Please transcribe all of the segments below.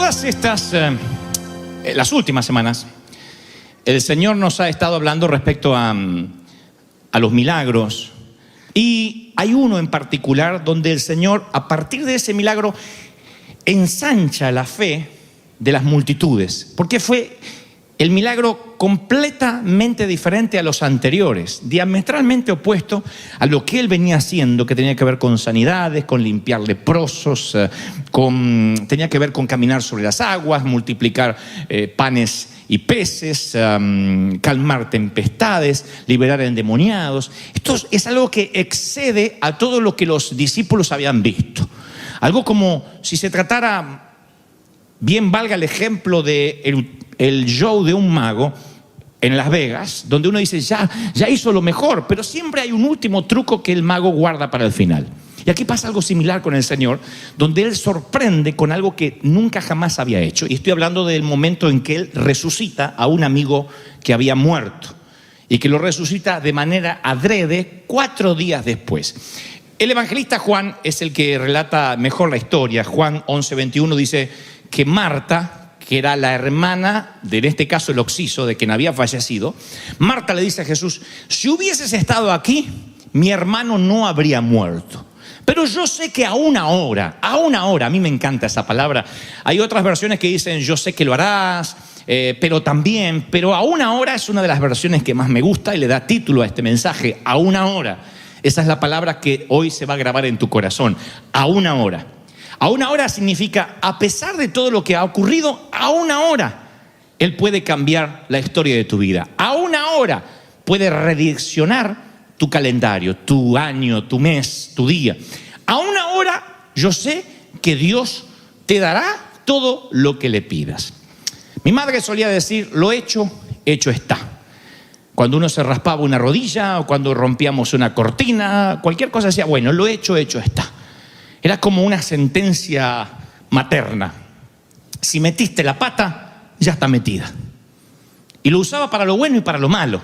Todas estas, las últimas semanas, el Señor nos ha estado hablando respecto a los milagros. Y hay uno en particular donde el Señor, a partir de ese milagro, ensancha la fe de las multitudes. Porque fue el milagro completamente diferente a los anteriores, diametralmente opuesto a lo que él venía haciendo, que tenía que ver con sanidades, con limpiar leprosos, tenía que ver con caminar sobre las aguas, multiplicar panes y peces, calmar tempestades, liberar endemoniados. Esto es algo que excede a todo lo que los discípulos habían visto. Algo como si se tratara, bien valga el ejemplo de el show de un mago en Las Vegas, donde uno dice, ya hizo lo mejor, pero siempre hay un último truco que el mago guarda para el final. Y aquí pasa algo similar con el Señor, donde Él sorprende con algo que nunca jamás había hecho. Y estoy hablando del momento en que Él resucita a un amigo que había muerto y que lo resucita de manera adrede 4 días después. El evangelista Juan es el que relata mejor la historia. Juan 11:21 dice que Marta, que era la hermana de, en este caso, el occiso, de quien había fallecido, Marta le dice a Jesús, si hubieses estado aquí, mi hermano no habría muerto. Pero yo sé que aún ahora, a mí me encanta esa palabra. Hay otras versiones que dicen, yo sé que lo harás, pero aún ahora es una de las versiones que más me gusta y le da título a este mensaje, aún ahora. Esa es la palabra que hoy se va a grabar en tu corazón, aún ahora. Aún ahora significa, a pesar de todo lo que ha ocurrido, aún ahora Él puede cambiar la historia de tu vida. Aún ahora puede redireccionar tu calendario, tu año, tu mes, tu día. Aún ahora yo sé que Dios te dará todo lo que le pidas. Mi madre solía decir, lo hecho, hecho está. Cuando uno se raspaba una rodilla o cuando rompíamos una cortina, cualquier cosa decía, bueno, lo hecho, hecho está. Era como una sentencia materna. Si metiste la pata, ya está metida. Y lo usaba para lo bueno y para lo malo.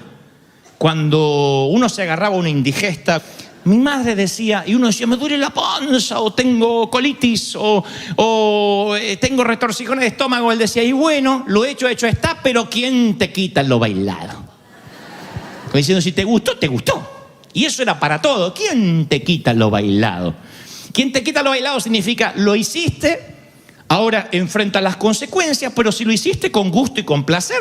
Cuando uno se agarraba una indigesta, mi madre decía, y uno decía, me duele la panza, o tengo colitis, o tengo retorcijones de estómago. Él decía, y bueno, lo hecho, hecho está, pero ¿quién te quita lo bailado? Como diciendo, si te gustó, te gustó. Y eso era para todo. ¿Quién te quita lo bailado? Quien te quita lo bailado significa, lo hiciste, ahora enfrenta las consecuencias, pero si lo hiciste con gusto y con placer,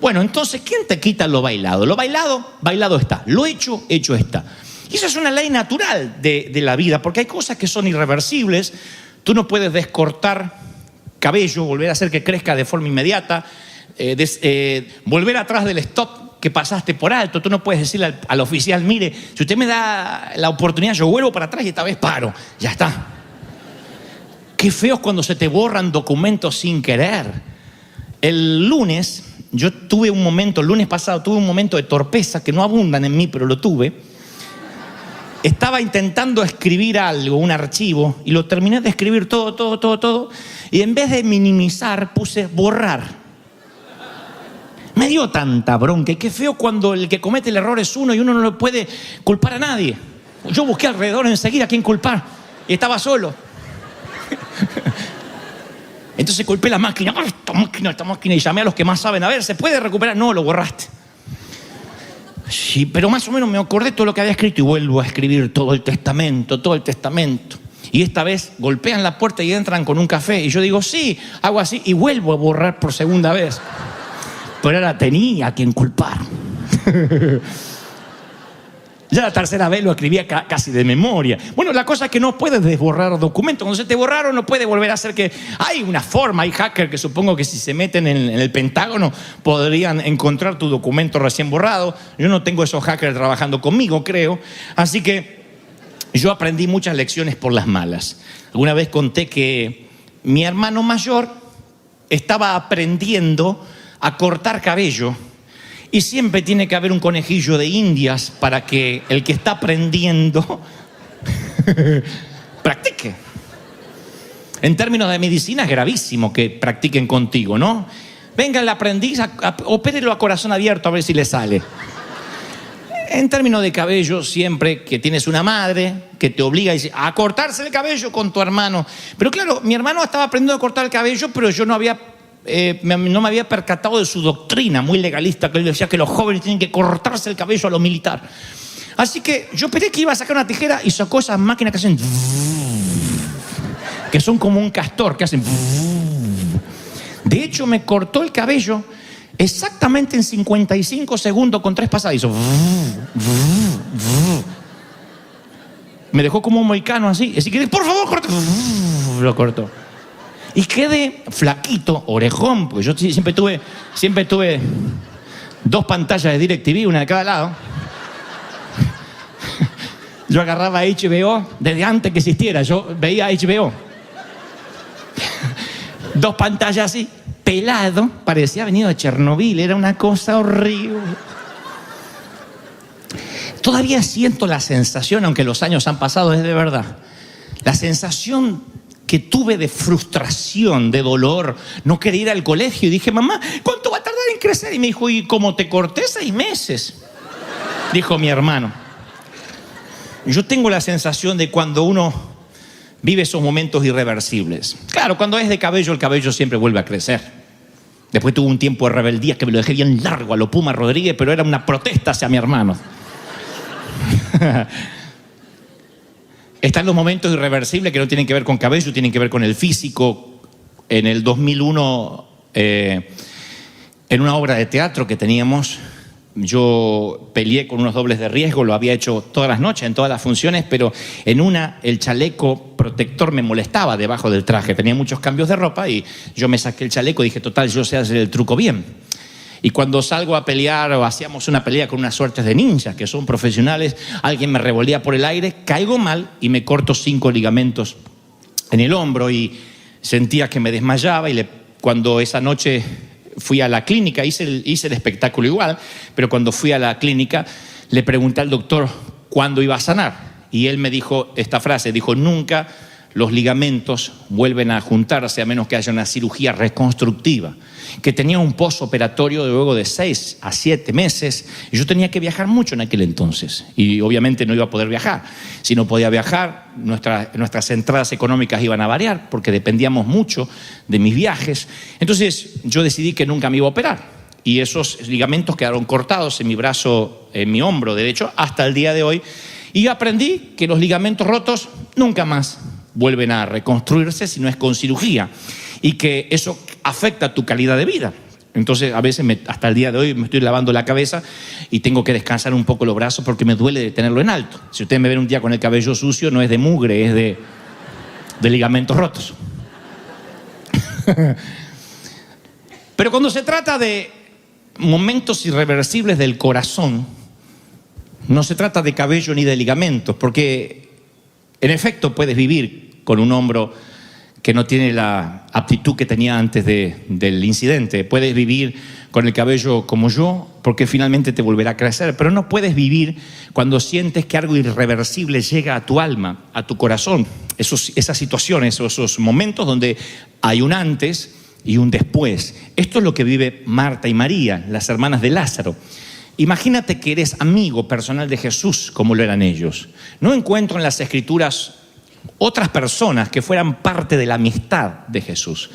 bueno, entonces, ¿quién te quita lo bailado? Lo bailado, bailado está. Lo hecho, hecho está. Y eso es una ley natural de la vida, porque hay cosas que son irreversibles. Tú no puedes descortar cabello, volver a hacer que crezca de forma inmediata, volver atrás del stop que pasaste por alto. Tú no puedes decirle al oficial, mire, si usted me da la oportunidad, yo vuelvo para atrás y esta vez paro. Ya está. Qué feo es cuando se te borran documentos sin querer. El lunes pasado tuve un momento de torpeza que no abundan en mí, pero lo tuve. Estaba intentando escribir algo, un archivo, y lo terminé de escribir todo, y en vez de minimizar, puse borrar. Me dio tanta bronca, y qué feo cuando el que comete el error es uno y uno no lo puede culpar a nadie. Yo busqué alrededor enseguida a quién culpar, y estaba solo. Entonces golpeé la máquina, esta máquina, y llamé a los que más saben, a ver, ¿se puede recuperar? No, lo borraste. Sí, pero más o menos me acordé todo lo que había escrito y vuelvo a escribir todo el testamento. Y esta vez golpean la puerta y entran con un café, y yo digo, sí, hago así, y vuelvo a borrar por segunda vez. Pero ahora tenía a quien culpar. Ya la tercera vez lo escribía casi de memoria. Bueno, la cosa es que no puedes desborrar documentos. Cuando se te borraron, no puedes volver a hacer que... Hay una forma, hay hackers que supongo que si se meten en el Pentágono podrían encontrar tu documento recién borrado. Yo no tengo esos hackers trabajando conmigo, creo. Así que yo aprendí muchas lecciones por las malas. Alguna vez conté que mi hermano mayor estaba aprendiendo a cortar cabello. Y siempre tiene que haber un conejillo de indias para que el que está aprendiendo practique. En términos de medicina es gravísimo que practiquen contigo, ¿no? Venga el aprendiz, opérelo a corazón abierto a ver si le sale. En términos de cabello, siempre que tienes una madre que te obliga a cortarse el cabello con tu hermano. Pero claro, mi hermano estaba aprendiendo a cortar el cabello, pero yo no me había percatado de su doctrina muy legalista, que él decía que los jóvenes tienen que cortarse el cabello a lo militar. Así que yo pensé que iba a sacar una tijera y sacó esas máquinas que hacen, que son como un castor, que hacen. De hecho, me cortó el cabello exactamente en 55 segundos con 3 pasadas. Hizo. Me dejó como un moicano así. Así que, por favor, corta. Lo cortó. Y quedé flaquito, orejón, porque yo siempre tuve 2 pantallas de DirecTV, una de cada lado. Yo agarraba HBO desde antes que existiera. Yo veía HBO. 2 pantallas así, pelado, parecía venido de Chernobyl, era una cosa horrible. Todavía siento la sensación, aunque los años han pasado, es de verdad, la sensación que tuve de frustración, de dolor. No quería ir al colegio y dije, mamá, ¿cuánto va a tardar en crecer? Y me dijo, ¿y cómo te corté? 6 meses, dijo mi hermano. Yo tengo la sensación de cuando uno vive esos momentos irreversibles. Claro, cuando es de cabello, el cabello siempre vuelve a crecer. Después tuve un tiempo de rebeldía que me lo dejé bien largo a lo Puma Rodríguez, pero era una protesta hacia mi hermano. Están los momentos irreversibles que no tienen que ver con cabello, tienen que ver con el físico. En el 2001, en una obra de teatro que teníamos, yo peleé con unos dobles de riesgo, lo había hecho todas las noches, en todas las funciones, pero en una el chaleco protector me molestaba debajo del traje. Tenía muchos cambios de ropa y yo me saqué el chaleco y dije, total, yo sé hacer el truco bien. Y cuando salgo a pelear o hacíamos una pelea con unas suertes de ninjas que son profesionales, alguien me revolea por el aire, caigo mal y me corto 5 ligamentos en el hombro y sentía que me desmayaba y cuando esa noche fui a la clínica, hice el espectáculo igual, pero cuando fui a la clínica le pregunté al doctor cuándo iba a sanar y él me dijo esta frase, dijo, nunca los ligamentos vuelven a juntarse a menos que haya una cirugía reconstructiva, que tenía un postoperatorio de luego de 6 a 7 meses y yo tenía que viajar mucho en aquel entonces y obviamente no iba a poder viajar. Si no podía viajar, nuestras entradas económicas iban a variar porque dependíamos mucho de mis viajes. Entonces yo decidí que nunca me iba a operar y esos ligamentos quedaron cortados en mi brazo, en mi hombro derecho hasta el día de hoy y aprendí que los ligamentos rotos nunca más vuelven a reconstruirse si no es con cirugía y que eso afecta tu calidad de vida. Entonces a veces hasta el día de hoy me estoy lavando la cabeza y tengo que descansar un poco los brazos porque me duele de tenerlo en alto. Si ustedes me ven un día con el cabello sucio, no es de mugre, es de ligamentos rotos. Pero cuando se trata de momentos irreversibles del corazón, no se trata de cabello ni de ligamentos, porque en efecto puedes vivir con un hombro que no tiene la aptitud que tenía antes del incidente. Puedes vivir con el cabello como yo, porque finalmente te volverá a crecer, pero no puedes vivir cuando sientes que algo irreversible llega a tu alma, a tu corazón. Esas situaciones, esos momentos donde hay un antes y un después. Esto es lo que vive Marta y María, las hermanas de Lázaro. Imagínate que eres amigo personal de Jesús como lo eran ellos. No encuentro en las Escrituras otras personas que fueran parte de la amistad de Jesús.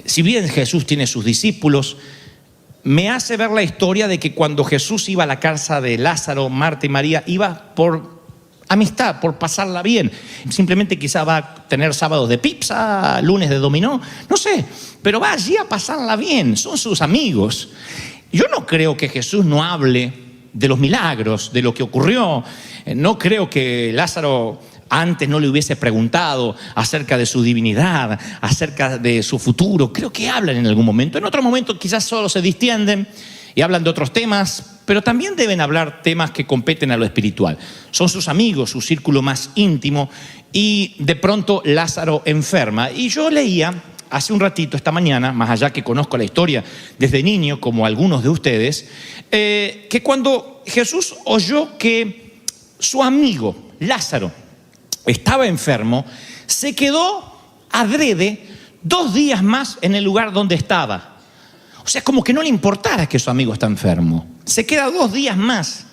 Si bien Jesús tiene sus discípulos, me hace ver la historia de que cuando Jesús iba a la casa de Lázaro, Marta y María, iba por amistad, por pasarla bien. Simplemente quizá va a tener sábados de pizza, lunes de dominó, no sé, pero va allí a pasarla bien, son sus amigos. Yo no creo que Jesús no hable de los milagros, de lo que ocurrió. No creo que Lázaro antes no le hubiese preguntado acerca de su divinidad, acerca de su futuro. Creo que hablan en algún momento. En otro momento quizás solo se distienden y hablan de otros temas, pero también deben hablar temas que competen a lo espiritual. Son sus amigos, su círculo más íntimo, y de pronto Lázaro enferma. Y yo leía hace un ratito, esta mañana, más allá que conozco la historia desde niño, como algunos de ustedes, que cuando Jesús oyó que su amigo Lázaro estaba enfermo, se quedó adrede 2 días más en el lugar donde estaba. O sea, como que no le importara que su amigo está enfermo. Se queda 2 días más.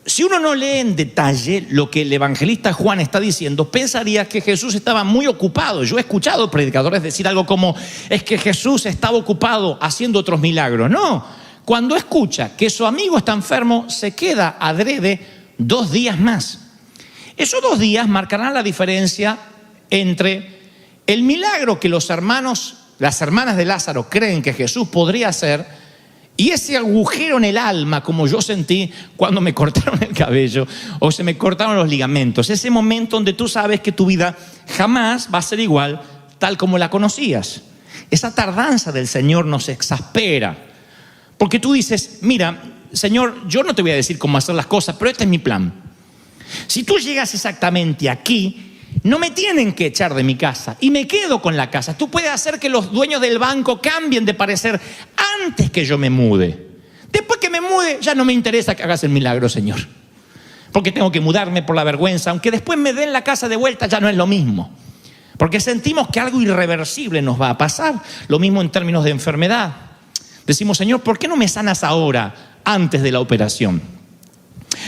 Si uno no lee en detalle lo que el evangelista Juan está diciendo, pensaría que Jesús estaba muy ocupado. Yo he escuchado predicadores decir algo como, es que Jesús estaba ocupado haciendo otros milagros. No, cuando escucha que su amigo está enfermo, se queda adrede 2 días más. Esos 2 días marcarán la diferencia entre el milagro que las hermanas de Lázaro creen que Jesús podría hacer y ese agujero en el alma, como yo sentí cuando me cortaron el cabello o se me cortaron los ligamentos. Ese momento donde tú sabes que tu vida jamás va a ser igual tal como la conocías. Esa tardanza del Señor nos exaspera. Porque tú dices, mira, Señor, yo no te voy a decir cómo hacer las cosas, pero este es mi plan. Si tú llegas exactamente aquí, no me tienen que echar de mi casa y me quedo con la casa. Tú puedes hacer que los dueños del banco cambien de parecer antes que yo me mude. Después que me mude, ya no me interesa que hagas el milagro, Señor. Porque tengo que mudarme por la vergüenza. Aunque después me den la casa de vuelta, ya no es lo mismo. Porque sentimos que algo irreversible nos va a pasar. Lo mismo en términos de enfermedad. Decimos, Señor, ¿por qué no me sanas ahora, antes de la operación?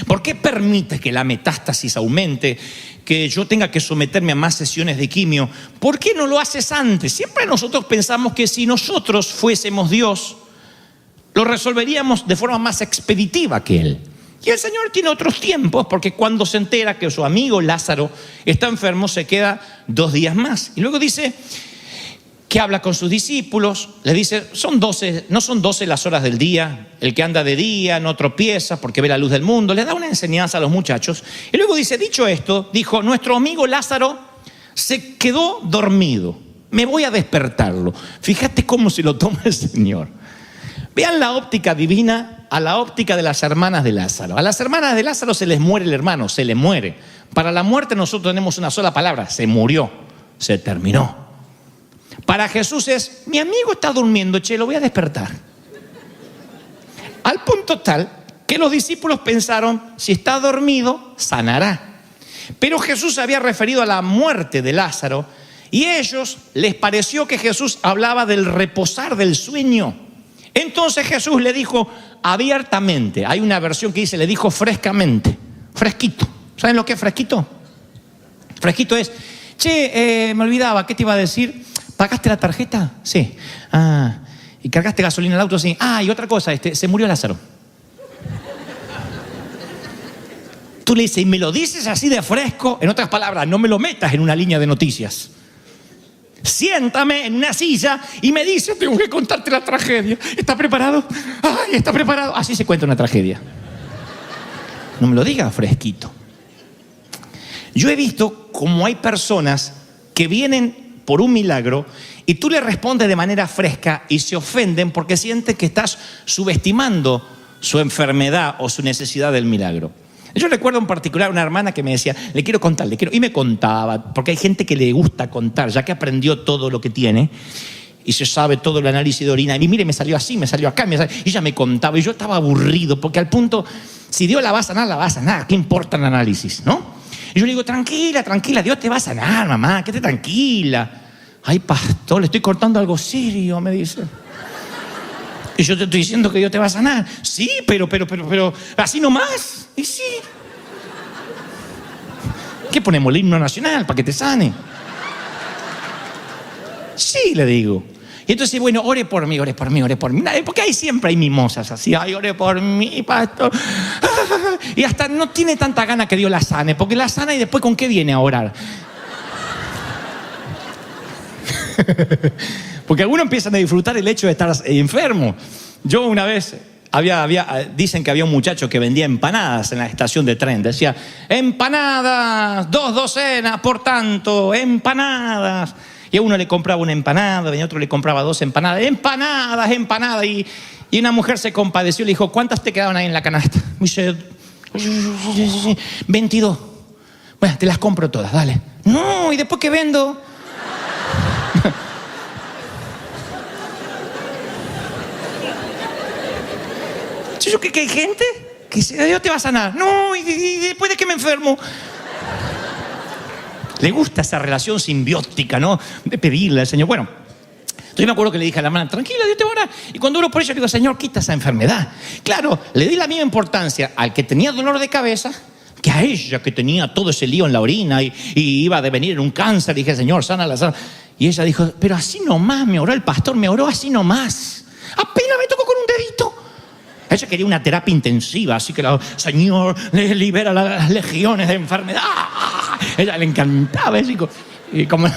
¿Por qué permites que la metástasis aumente, que yo tenga que someterme a más sesiones de quimio? ¿Por qué no lo haces antes? Siempre nosotros pensamos que si nosotros fuésemos Dios, lo resolveríamos de forma más expeditiva que Él. Y el Señor tiene otros tiempos, porque cuando se entera que su amigo Lázaro está enfermo, se queda 2 días más. Y luego dice que habla con sus discípulos, les dice, no son 12 las horas del día, el que anda de día no tropieza porque ve la luz del mundo. Le da una enseñanza a los muchachos. Y luego dice, dicho esto, dijo, nuestro amigo Lázaro se quedó dormido, me voy a despertarlo. Fíjate cómo se lo toma el Señor. Vean la óptica divina a la óptica de las hermanas de Lázaro. A las hermanas de Lázaro se les muere el hermano, se les muere. Para la muerte nosotros tenemos una sola palabra, se murió, se terminó. Para Jesús es, mi amigo está durmiendo, lo voy a despertar. Al punto tal que los discípulos pensaron, si está dormido, sanará. Pero Jesús se había referido a la muerte de Lázaro y a ellos les pareció que Jesús hablaba del reposar del sueño. Entonces Jesús le dijo abiertamente, hay una versión que dice, le dijo frescamente, fresquito. ¿Saben lo que es fresquito? Fresquito es, me olvidaba, ¿qué te iba a decir? ¿Pagaste la tarjeta? Sí. ¿Y cargaste gasolina en el auto? Sí. Y otra cosa, se murió Lázaro. Tú le dices, y me lo dices así de fresco, en otras palabras, no me lo metas en una línea de noticias. Siéntame en una silla y me dice, tengo que contarte la tragedia. ¿Estás preparado? ¿Está preparado? Así se cuenta una tragedia. No me lo digas fresquito. Yo he visto cómo hay personas que vienen por un milagro y tú le respondes de manera fresca y se ofenden porque sienten que estás subestimando su enfermedad o su necesidad del milagro. Yo recuerdo en particular una hermana que me decía, le quiero contar, y me contaba, porque hay gente que le gusta contar, ya que aprendió todo lo que tiene y se sabe todo el análisis de orina, y mire, me salió así, me salió acá, y ella me contaba y yo estaba aburrido, porque al punto, si Dios la va a sanar, ¿qué importa el análisis, no? Y yo le digo, tranquila, Dios te va a sanar, mamá, quédate tranquila. Ay, pastor, le estoy cortando algo serio, me dice. Y yo te estoy diciendo que Dios te va a sanar. Sí, pero, así nomás. Y sí. ¿Qué ponemos? El himno nacional para que te sane. Sí, le digo. Y entonces, bueno, ore por mí. Porque ahí siempre hay mimosas así. Ay, ore por mí, pastor. Y hasta no tiene tanta gana que Dios la sane, porque la sana y después ¿con qué viene a orar? Porque algunos empiezan a disfrutar el hecho de estar enfermo. Yo una vez, dicen que había un muchacho que vendía empanadas en la estación de tren. Decía, empanadas, 2 docenas, por tanto, empanadas. Y a uno le compraba una empanada, y a otro le compraba 2 empanadas. Empanadas. Y una mujer se compadeció y le dijo, ¿cuántas te quedaban ahí en la canasta? Me dice, 22. Bueno, te las compro todas, dale. No, ¿y después qué vendo? ¿Yo que hay gente que dice, Dios te va a sanar? No, y después de que me enfermo. Le gusta esa relación simbiótica, ¿no? De pedirle al Señor. Bueno, Entonces me acuerdo que le dije a la hermana, tranquila, Dios te va a orar. Y cuando oro por ella, le digo, Señor, quita esa enfermedad. Claro, le di la misma importancia al que tenía dolor de cabeza que a ella que tenía todo ese lío en la orina y iba a devenir en un cáncer. Y dije, Señor, sánala, sánala. Y ella dijo, pero así nomás me oró el pastor, me oró así nomás. Apenas me tocó con un dedito. Ella quería una terapia intensiva, así que Señor, libera las legiones de enfermedad. Ella le encantaba eso. Y como...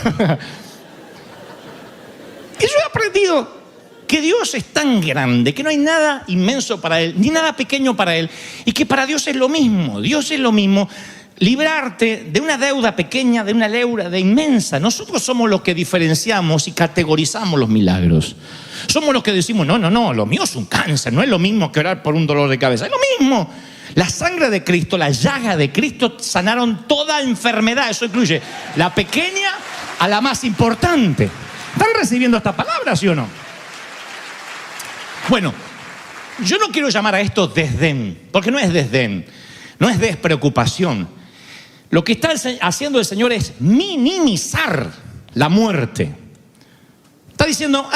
Y yo he aprendido que Dios es tan grande, que no hay nada inmenso para Él, ni nada pequeño para Él, y que para Dios es lo mismo. Dios es lo mismo. Librarte de una deuda pequeña, de una deuda inmensa. Nosotros somos los que diferenciamos y categorizamos los milagros. Somos los que decimos, no, lo mío es un cáncer, no es lo mismo que orar por un dolor de cabeza, es lo mismo. La sangre de Cristo, la llaga de Cristo sanaron toda enfermedad. Eso incluye la pequeña a la más importante. ¿Están recibiendo esta palabra, sí o no? Bueno, yo no quiero llamar a esto desdén, porque no es desdén, no es despreocupación. Lo que está haciendo el Señor es minimizar la muerte. Está diciendo,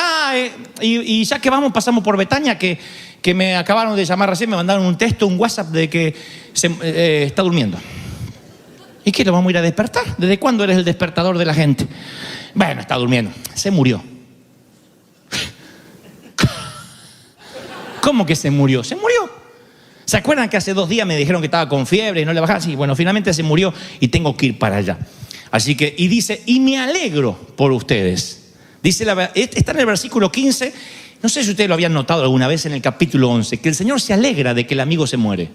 y ya que vamos, pasamos por Betania, que me acabaron de llamar recién, me mandaron un texto, un WhatsApp de que está durmiendo. ¿Y qué, lo vamos a ir a despertar? ¿Desde cuándo eres el despertador de la gente? Bueno, está durmiendo. Se murió. ¿Cómo que se murió? Se murió. ¿Se acuerdan que hace 2 días me dijeron que estaba con fiebre y no le bajaba? Sí, bueno, finalmente se murió y tengo que ir para allá. Así que, y dice, y me alegro por ustedes. Dice está en el versículo 15. No sé si ustedes lo habían notado alguna vez en el capítulo 11, que el Señor se alegra de que el amigo se muere.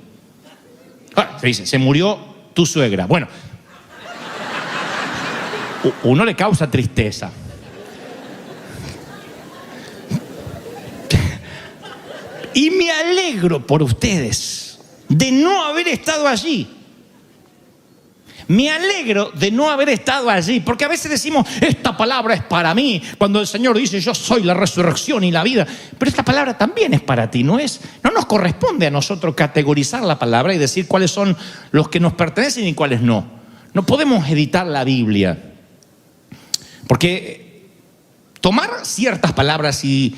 Se dice, se murió tu suegra. Bueno, uno le causa tristeza. Y me alegro por ustedes de no haber estado allí. Me alegro de no haber estado allí, porque a veces decimos, esta palabra es para mí, cuando el Señor dice, yo soy la resurrección y la vida. Pero esta palabra también es para ti, no nos corresponde a nosotros categorizar la palabra y decir cuáles son los que nos pertenecen y cuáles no. No podemos editar la Biblia, porque tomar ciertas palabras y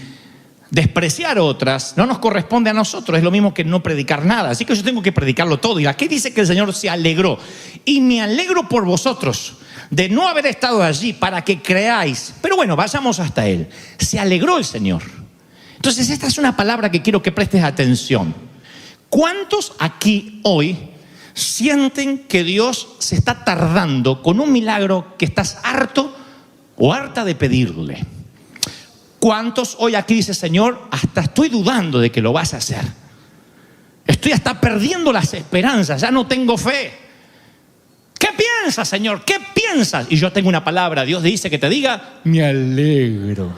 despreciar otras no nos corresponde a nosotros. Es lo mismo que no predicar nada. Así que yo tengo que predicarlo todo. Y aquí dice que el Señor se alegró. Y me alegro por vosotros de no haber estado allí para que creáis. Pero bueno, vayamos hasta Él. Se alegró el Señor. Entonces esta es una palabra que quiero que prestes atención. ¿Cuántos aquí hoy sienten que Dios se está tardando con un milagro que estás harto o harta de pedirle? ¿Cuántos hoy aquí dicen, Señor, hasta estoy dudando de que lo vas a hacer? Estoy hasta perdiendo las esperanzas, ya no tengo fe. ¿Qué piensas, Señor? ¿Qué piensas? Y yo tengo una palabra, Dios dice que te diga, me alegro.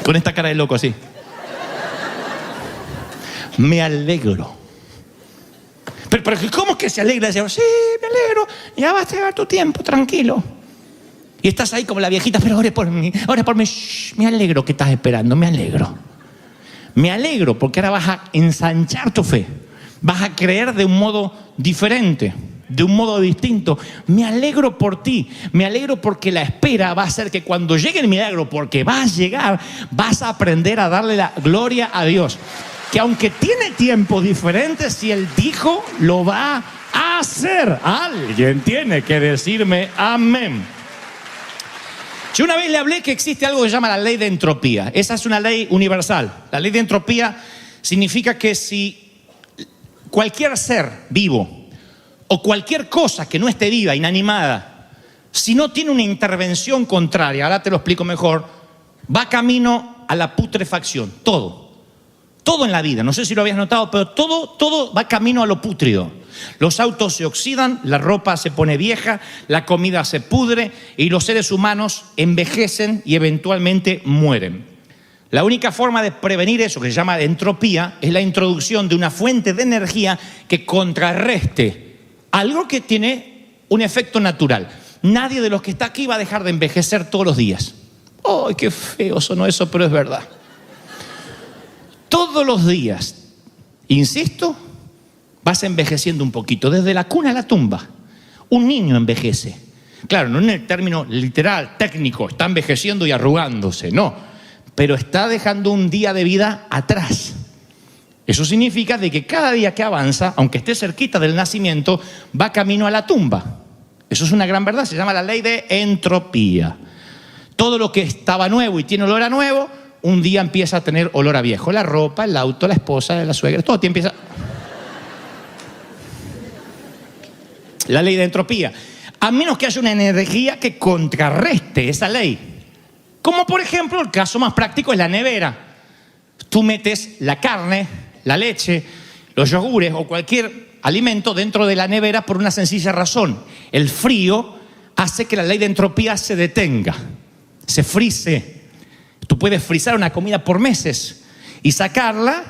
Con esta cara de loco así. Me alegro. Pero ¿cómo que se alegra el Señor? Sí, me alegro, ya vas a llegar tu tiempo, tranquilo. Y estás ahí como la viejita, pero ore por mí. Shh, me alegro que estás esperando, me alegro. Me alegro porque ahora vas a ensanchar tu fe. Vas a creer de un modo diferente, de un modo distinto. Me alegro por ti, me alegro porque la espera va a hacer que cuando llegue el milagro, porque va a llegar, vas a aprender a darle la gloria a Dios. Que aunque tiene tiempo diferente, si Él dijo, lo va a hacer. Alguien tiene que decirme amén. Yo una vez le hablé que existe algo que se llama la ley de entropía. Esa es una ley universal. La ley de entropía significa que si cualquier ser vivo o cualquier cosa que no esté viva, inanimada, si no tiene una intervención contraria, ahora te lo explico mejor, va camino a la putrefacción. Todo en la vida, no sé si lo habías notado, pero todo va camino a lo pútrido. Los autos se oxidan, la ropa se pone vieja, la comida se pudre y los seres humanos envejecen y eventualmente mueren. La única forma de prevenir eso, que se llama entropía, es la introducción de una fuente de energía que contrarreste algo que tiene un efecto natural. Nadie de los que está aquí va a dejar de envejecer todos los días. ¡Ay, qué feo sonó eso, pero es verdad! Todos los días, insisto, vas envejeciendo un poquito, desde la cuna a la tumba. Un niño envejece. Claro, no en el término literal, técnico, está envejeciendo y arrugándose, no. Pero está dejando un día de vida atrás. Eso significa de que cada día que avanza, aunque esté cerquita del nacimiento, va camino a la tumba. Eso es una gran verdad, se llama la ley de entropía. Todo lo que estaba nuevo y tiene olor a nuevo, un día empieza a tener olor a viejo. La ropa, el auto, la esposa, la suegra, todo empieza. La ley de entropía. A menos que haya una energía que contrarreste esa ley. Como por ejemplo, el caso más práctico es la nevera. Tú metes la carne, la leche, los yogures o cualquier alimento dentro de la nevera por una sencilla razón. El frío hace que la ley de entropía se detenga, se frise. Tú puedes frizar una comida por meses y sacarla,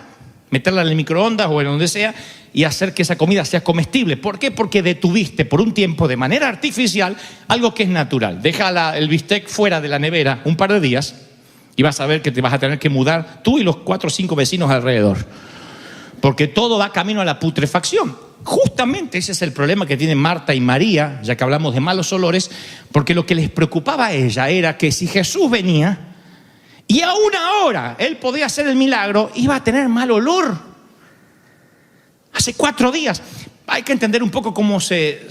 meterla en el microondas o en donde sea y hacer que esa comida sea comestible. ¿Por qué? Porque detuviste por un tiempo de manera artificial algo que es natural. Deja el bistec fuera de la nevera un par de días y vas a ver que te vas a tener que mudar tú y los 4 o 5 vecinos alrededor. Porque todo va camino a la putrefacción. Justamente ese es el problema que tienen Marta y María, ya que hablamos de malos olores, porque lo que les preocupaba a ella era que si Jesús venía y aún ahora Él podía hacer el milagro, iba a tener mal olor. Hace 4 días. Hay que entender un poco cómo se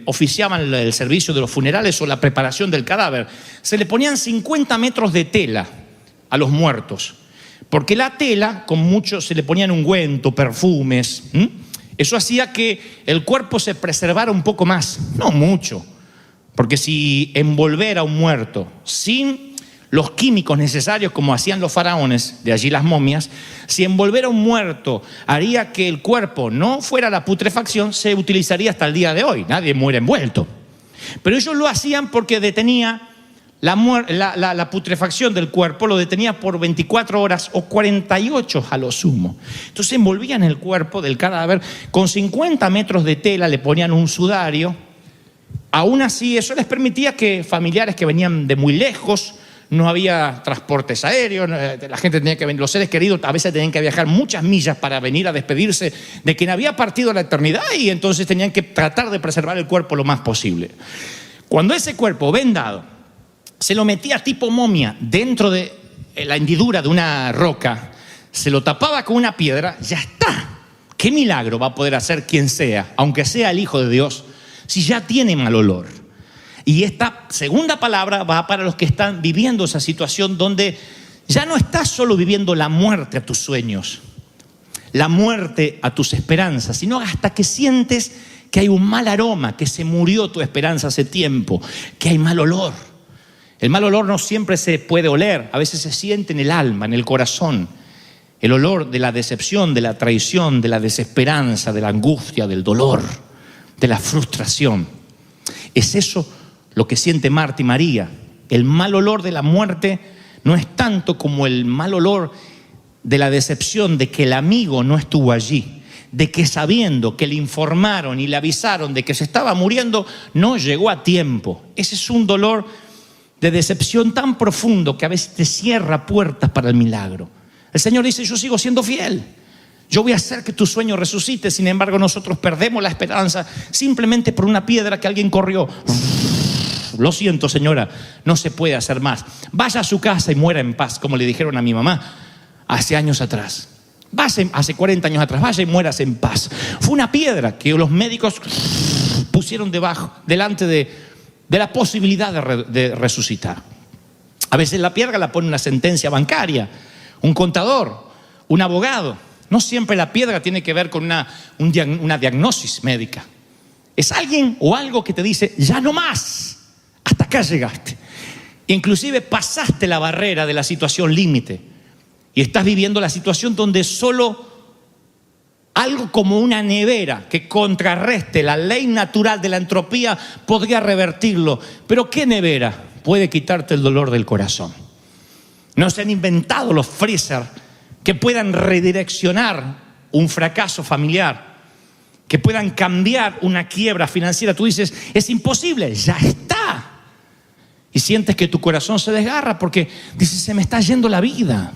oficiaban el servicio de los funerales o la preparación del cadáver. Se le ponían 50 metros de tela a los muertos. Porque la tela, con mucho, se le ponían ungüento, perfumes. Eso hacía que el cuerpo se preservara un poco más, no mucho. Porque si envolver a un muerto sin los químicos necesarios, como hacían los faraones, de allí las momias, si envolver a un muerto haría que el cuerpo no fuera a la putrefacción, se utilizaría hasta el día de hoy. Nadie muere envuelto. Pero ellos lo hacían porque detenía la putrefacción del cuerpo, lo detenía por 24 horas o 48 a lo sumo. Entonces envolvían el cuerpo del cadáver con 50 metros de tela, le ponían un sudario. Aún así, eso les permitía que familiares que venían de muy lejos, no había transportes aéreos, la gente tenía que venir, los seres queridos a veces tenían que viajar muchas millas para venir a despedirse de quien había partido a la eternidad, y entonces tenían que tratar de preservar el cuerpo lo más posible. Cuando ese cuerpo vendado se lo metía tipo momia dentro de la hendidura de una roca, se lo tapaba con una piedra, ya está. ¿Qué milagro va a poder hacer quien sea, aunque sea el Hijo de Dios, si ya tiene mal olor? Y esta segunda palabra va para los que están viviendo esa situación donde ya no estás solo viviendo la muerte a tus sueños, la muerte a tus esperanzas, sino hasta que sientes que hay un mal aroma, que se murió tu esperanza hace tiempo, que hay mal olor. El mal olor no siempre se puede oler, a veces se siente en el alma, en el corazón. El olor de la decepción, de la traición, de la desesperanza, de la angustia, del dolor, de la frustración. Es eso lo que siente Marta y María. El mal olor de la muerte no es tanto como el mal olor de la decepción de que el amigo no estuvo allí, de que sabiendo que le informaron y le avisaron de que se estaba muriendo, no llegó a tiempo. Ese es un dolor de decepción tan profundo que a veces te cierra puertas para el milagro. El Señor dice: yo sigo siendo fiel, yo voy a hacer que tu sueño resucite. Sin embargo, nosotros perdemos la esperanza simplemente por una piedra que alguien corrió. Lo siento, señora, no se puede hacer más. Vaya a su casa y muera en paz, como le dijeron a mi mamá hace años atrás. Hace 40 años atrás, vaya y mueras en paz. Fue una piedra que los médicos pusieron delante de la posibilidad de resucitar. A veces la piedra la pone una sentencia bancaria, un contador, un abogado. No siempre la piedra tiene que ver con una diagnosis médica. Es alguien o algo que te dice: ya no más, hasta acá llegaste. Inclusive pasaste la barrera de la situación límite y estás viviendo la situación donde solo algo como una nevera que contrarreste la ley natural de la entropía podría revertirlo. Pero ¿qué nevera puede quitarte el dolor del corazón? No se han inventado los freezer que puedan redireccionar un fracaso familiar, que puedan cambiar una quiebra financiera. Tú dices: es imposible, ya está. Y sientes que tu corazón se desgarra porque dices: se me está yendo la vida.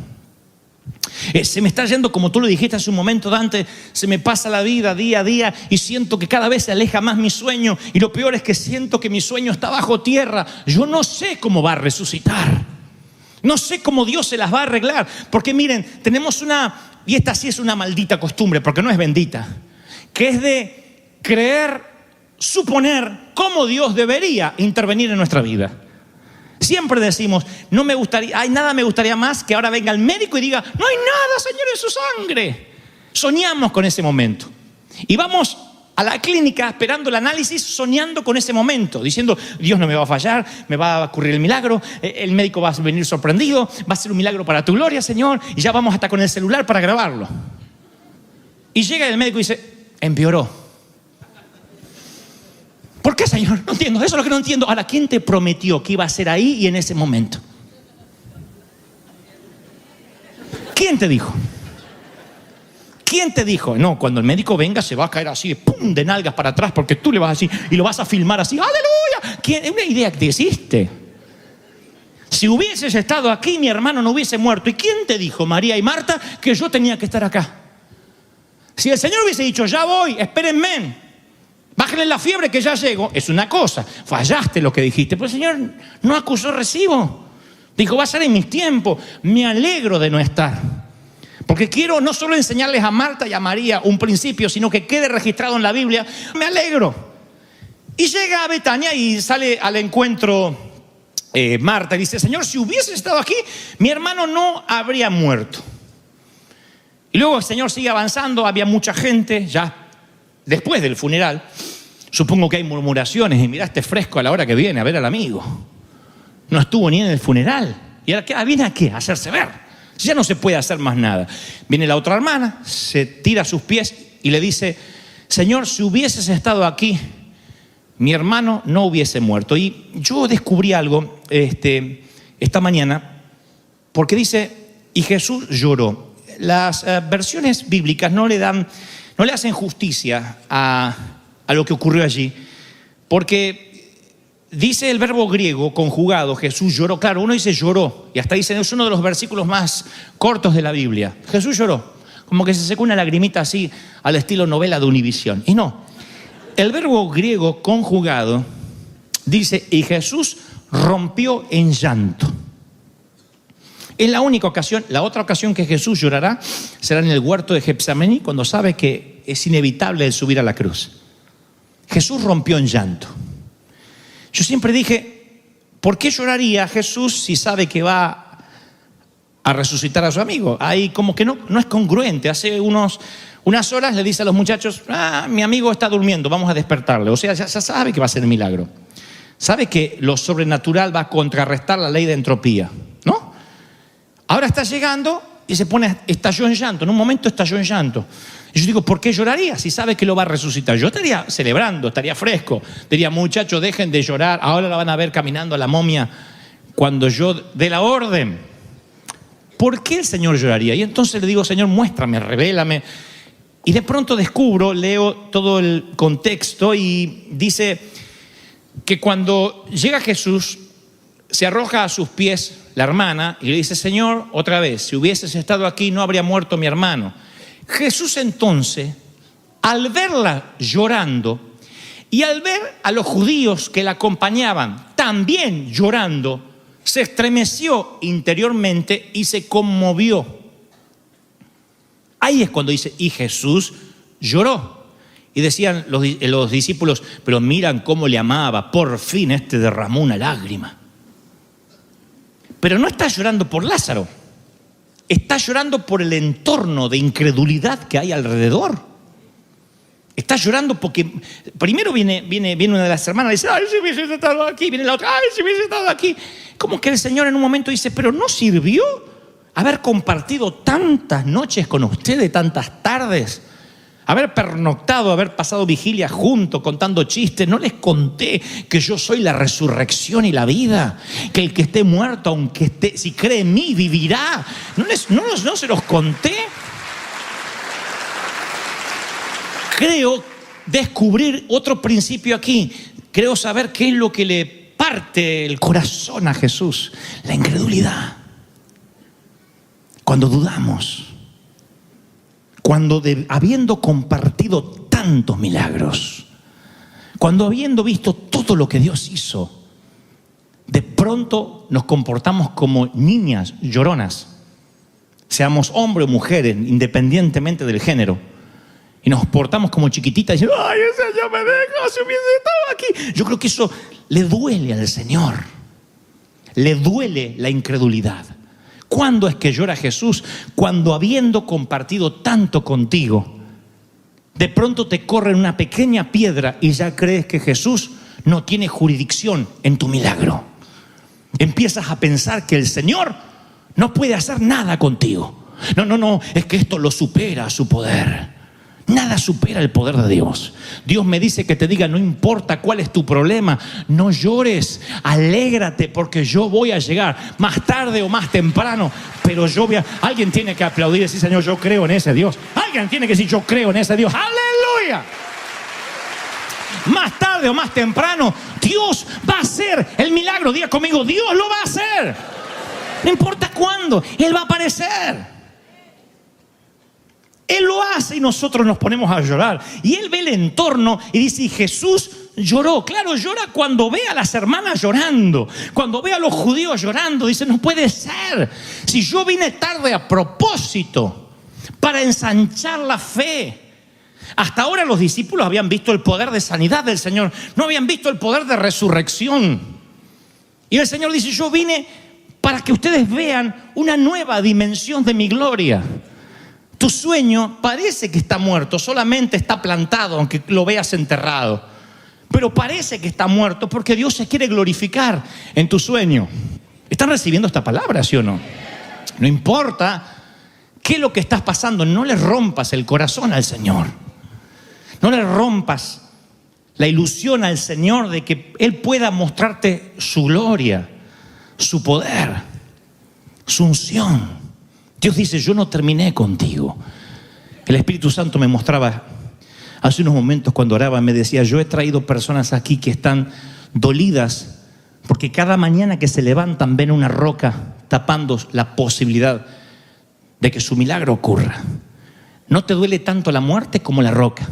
Se me está yendo, como tú lo dijiste hace un momento, Dante, se me pasa la vida día a día y siento que cada vez se aleja más mi sueño. Y lo peor es que siento que mi sueño está bajo tierra. Yo no sé cómo va a resucitar. No sé cómo Dios se las va a arreglar. Porque miren, tenemos y esta sí es una maldita costumbre, porque no es bendita, que es de creer, suponer cómo Dios debería intervenir en nuestra vida. Siempre decimos, nada me gustaría más que ahora venga el médico y diga, no hay nada, Señor, en su sangre. Soñamos con ese momento. Y vamos a la clínica esperando el análisis, soñando con ese momento, diciendo, Dios no me va a fallar, me va a ocurrir el milagro, el médico va a venir sorprendido, va a ser un milagro para tu gloria, Señor, y ya vamos hasta con el celular para grabarlo. Y llega el médico y dice, empeoró. ¿Por qué, Señor? No entiendo, eso es lo que no entiendo. Ahora, ¿quién te prometió que iba a ser ahí y en ese momento? ¿Quién te dijo? ¿Quién te dijo? No, cuando el médico venga se va a caer así, ¡pum!, de nalgas para atrás, porque tú le vas a decir y lo vas a filmar así, ¡aleluya! Es una idea que te hiciste. Si hubieses estado aquí, mi hermano no hubiese muerto. ¿Y quién te dijo, María y Marta, que yo tenía que estar acá? Si el Señor hubiese dicho, ya voy, espérenme, bájenle la fiebre que ya llego, es una cosa, fallaste lo que dijiste, pero el Señor no acusó recibo. Dijo, va a ser en mis tiempos. Me alegro de no estar, porque quiero no solo enseñarles a Marta y a María un principio, sino que quede registrado en la Biblia. Me alegro. Y llega a Betania y sale al encuentro Marta y dice, Señor, si hubiese estado aquí, mi hermano no habría muerto. Y luego el Señor sigue avanzando, había mucha gente ya después del funeral. Supongo que hay murmuraciones y miraste fresco a la hora que viene a ver al amigo. No estuvo ni en el funeral. ¿Y ahora viene a qué? A hacerse ver. Ya no se puede hacer más nada. Viene la otra hermana, se tira a sus pies y le dice, Señor, si hubieses estado aquí, mi hermano no hubiese muerto. Y yo descubrí algo esta mañana, porque dice, y Jesús lloró. Las versiones bíblicas no le hacen justicia a lo que ocurrió allí, porque dice el verbo griego conjugado, Jesús lloró. Claro, uno dice lloró, y hasta dice, es uno de los versículos más cortos de la Biblia. Jesús lloró, como que se secó una lagrimita así, al estilo novela de Univisión. Y no, el verbo griego conjugado dice, y Jesús rompió en llanto. Es la única ocasión. La otra ocasión que Jesús llorará será en el huerto de Getsemaní, cuando sabe que es inevitable el subir a la cruz. Jesús rompió en llanto. Yo siempre dije, ¿por qué lloraría Jesús si sabe que va a resucitar a su amigo? Ahí como que no es congruente. Hace unas horas le dice a los muchachos, mi amigo está durmiendo, vamos a despertarle. O sea, ya sabe que va a ser el milagro. Sabe que lo sobrenatural va a contrarrestar la ley de entropía, ¿no? Ahora está llegando y estalló en llanto. En un momento estalló en llanto. Y yo digo, ¿por qué lloraría si sabe que lo va a resucitar? Yo estaría celebrando, estaría fresco. Diría, muchachos, dejen de llorar. Ahora la van a ver caminando a la momia cuando yo dé la orden. ¿Por qué el Señor lloraría? Y entonces le digo, Señor, muéstrame, revélame. Y de pronto leo todo el contexto y dice que cuando llega Jesús, se arroja a sus pies la hermana y le dice, Señor, otra vez, si hubieses estado aquí no habría muerto mi hermano. Jesús entonces, al verla llorando y al ver a los judíos que la acompañaban también llorando, se estremeció interiormente y se conmovió. Ahí es cuando dice, y Jesús lloró. Y decían los discípulos, pero miran cómo le amaba, por fin derramó una lágrima. Pero no está llorando por Lázaro, está llorando por el entorno de incredulidad que hay alrededor. Está llorando porque primero viene una de las hermanas y dice, ay, si hubiese estado aquí. Viene la otra, ay, si hubiese estado aquí. Como que el Señor en un momento dice, pero ¿no sirvió haber compartido tantas noches con ustedes, tantas tardes? Haber pernoctado, haber pasado vigilia juntos, contando chistes. No les conté que yo soy la resurrección y la vida, que el que esté muerto, aunque esté, si cree en mí, vivirá. No se los conté. Creo descubrir otro principio aquí. Creo saber qué es lo que le parte el corazón a Jesús. La incredulidad. Cuando dudamos. Cuando habiendo compartido tantos milagros, cuando habiendo visto todo lo que Dios hizo, de pronto nos comportamos como niñas lloronas, seamos hombres o mujeres, independientemente del género, y nos portamos como chiquititas diciendo, ay, ese ya me deja, si hubiese estado aquí. Yo creo que eso le duele al Señor, le duele la incredulidad. ¿Cuándo es que llora Jesús? Cuando habiendo compartido tanto contigo, de pronto te corre una pequeña piedra y ya crees que Jesús no tiene jurisdicción en tu milagro. Empiezas a pensar que el Señor no puede hacer nada contigo. No, es que esto lo supera su poder. Nada supera el poder de Dios. Dios me dice que te diga, no importa cuál es tu problema, no llores, alégrate porque yo voy a llegar más tarde o más temprano, pero yo voy a... Alguien tiene que aplaudir y decir, Señor, yo creo en ese Dios. Alguien tiene que decir, yo creo en ese Dios. ¡Aleluya! Más tarde o más temprano, Dios va a hacer el milagro. Diga conmigo, Dios lo va a hacer. No importa cuándo, Él va a aparecer. Él lo hace y nosotros nos ponemos a llorar. Y Él ve el entorno y dice, y Jesús lloró. Claro, llora cuando ve a las hermanas llorando, cuando ve a los judíos llorando. Dice, no puede ser. Si yo vine tarde a propósito para ensanchar la fe. Hasta ahora los discípulos habían visto el poder de sanidad del Señor, no habían visto el poder de resurrección. Y el Señor dice, yo vine para que ustedes vean una nueva dimensión de mi gloria. Tu sueño parece que está muerto, solamente está plantado, aunque lo veas enterrado. Pero parece que está muerto porque Dios se quiere glorificar en tu sueño. ¿Están recibiendo esta palabra, sí o no? No importa qué es lo que estás pasando, no le rompas el corazón al Señor. No le rompas la ilusión al Señor de que Él pueda mostrarte su gloria, su poder, su unción. Dios dice, yo no terminé contigo. El Espíritu Santo me mostraba hace unos momentos cuando oraba, me decía, yo he traído personas aquí que están dolidas porque cada mañana que se levantan ven una roca tapando la posibilidad de que su milagro ocurra. No te duele tanto la muerte como la roca,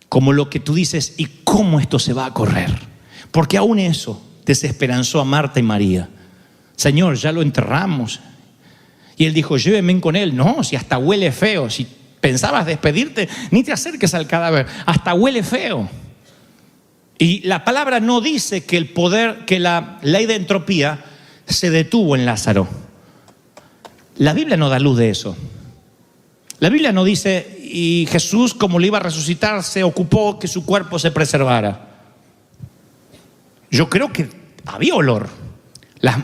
como lo que tú dices, ¿y cómo esto se va a correr? Porque aún eso desesperanzó a Marta y María. Señor, ya lo enterramos. Y Él dijo, llévenme con Él. No, si hasta huele feo. Si pensabas despedirte, ni te acerques al cadáver. Hasta huele feo. Y la palabra no dice que el poder, que la ley de entropía se detuvo en Lázaro. La Biblia no da luz de eso. La Biblia no dice, y Jesús, como lo iba a resucitar, se ocupó que su cuerpo se preservara. Yo creo que había olor.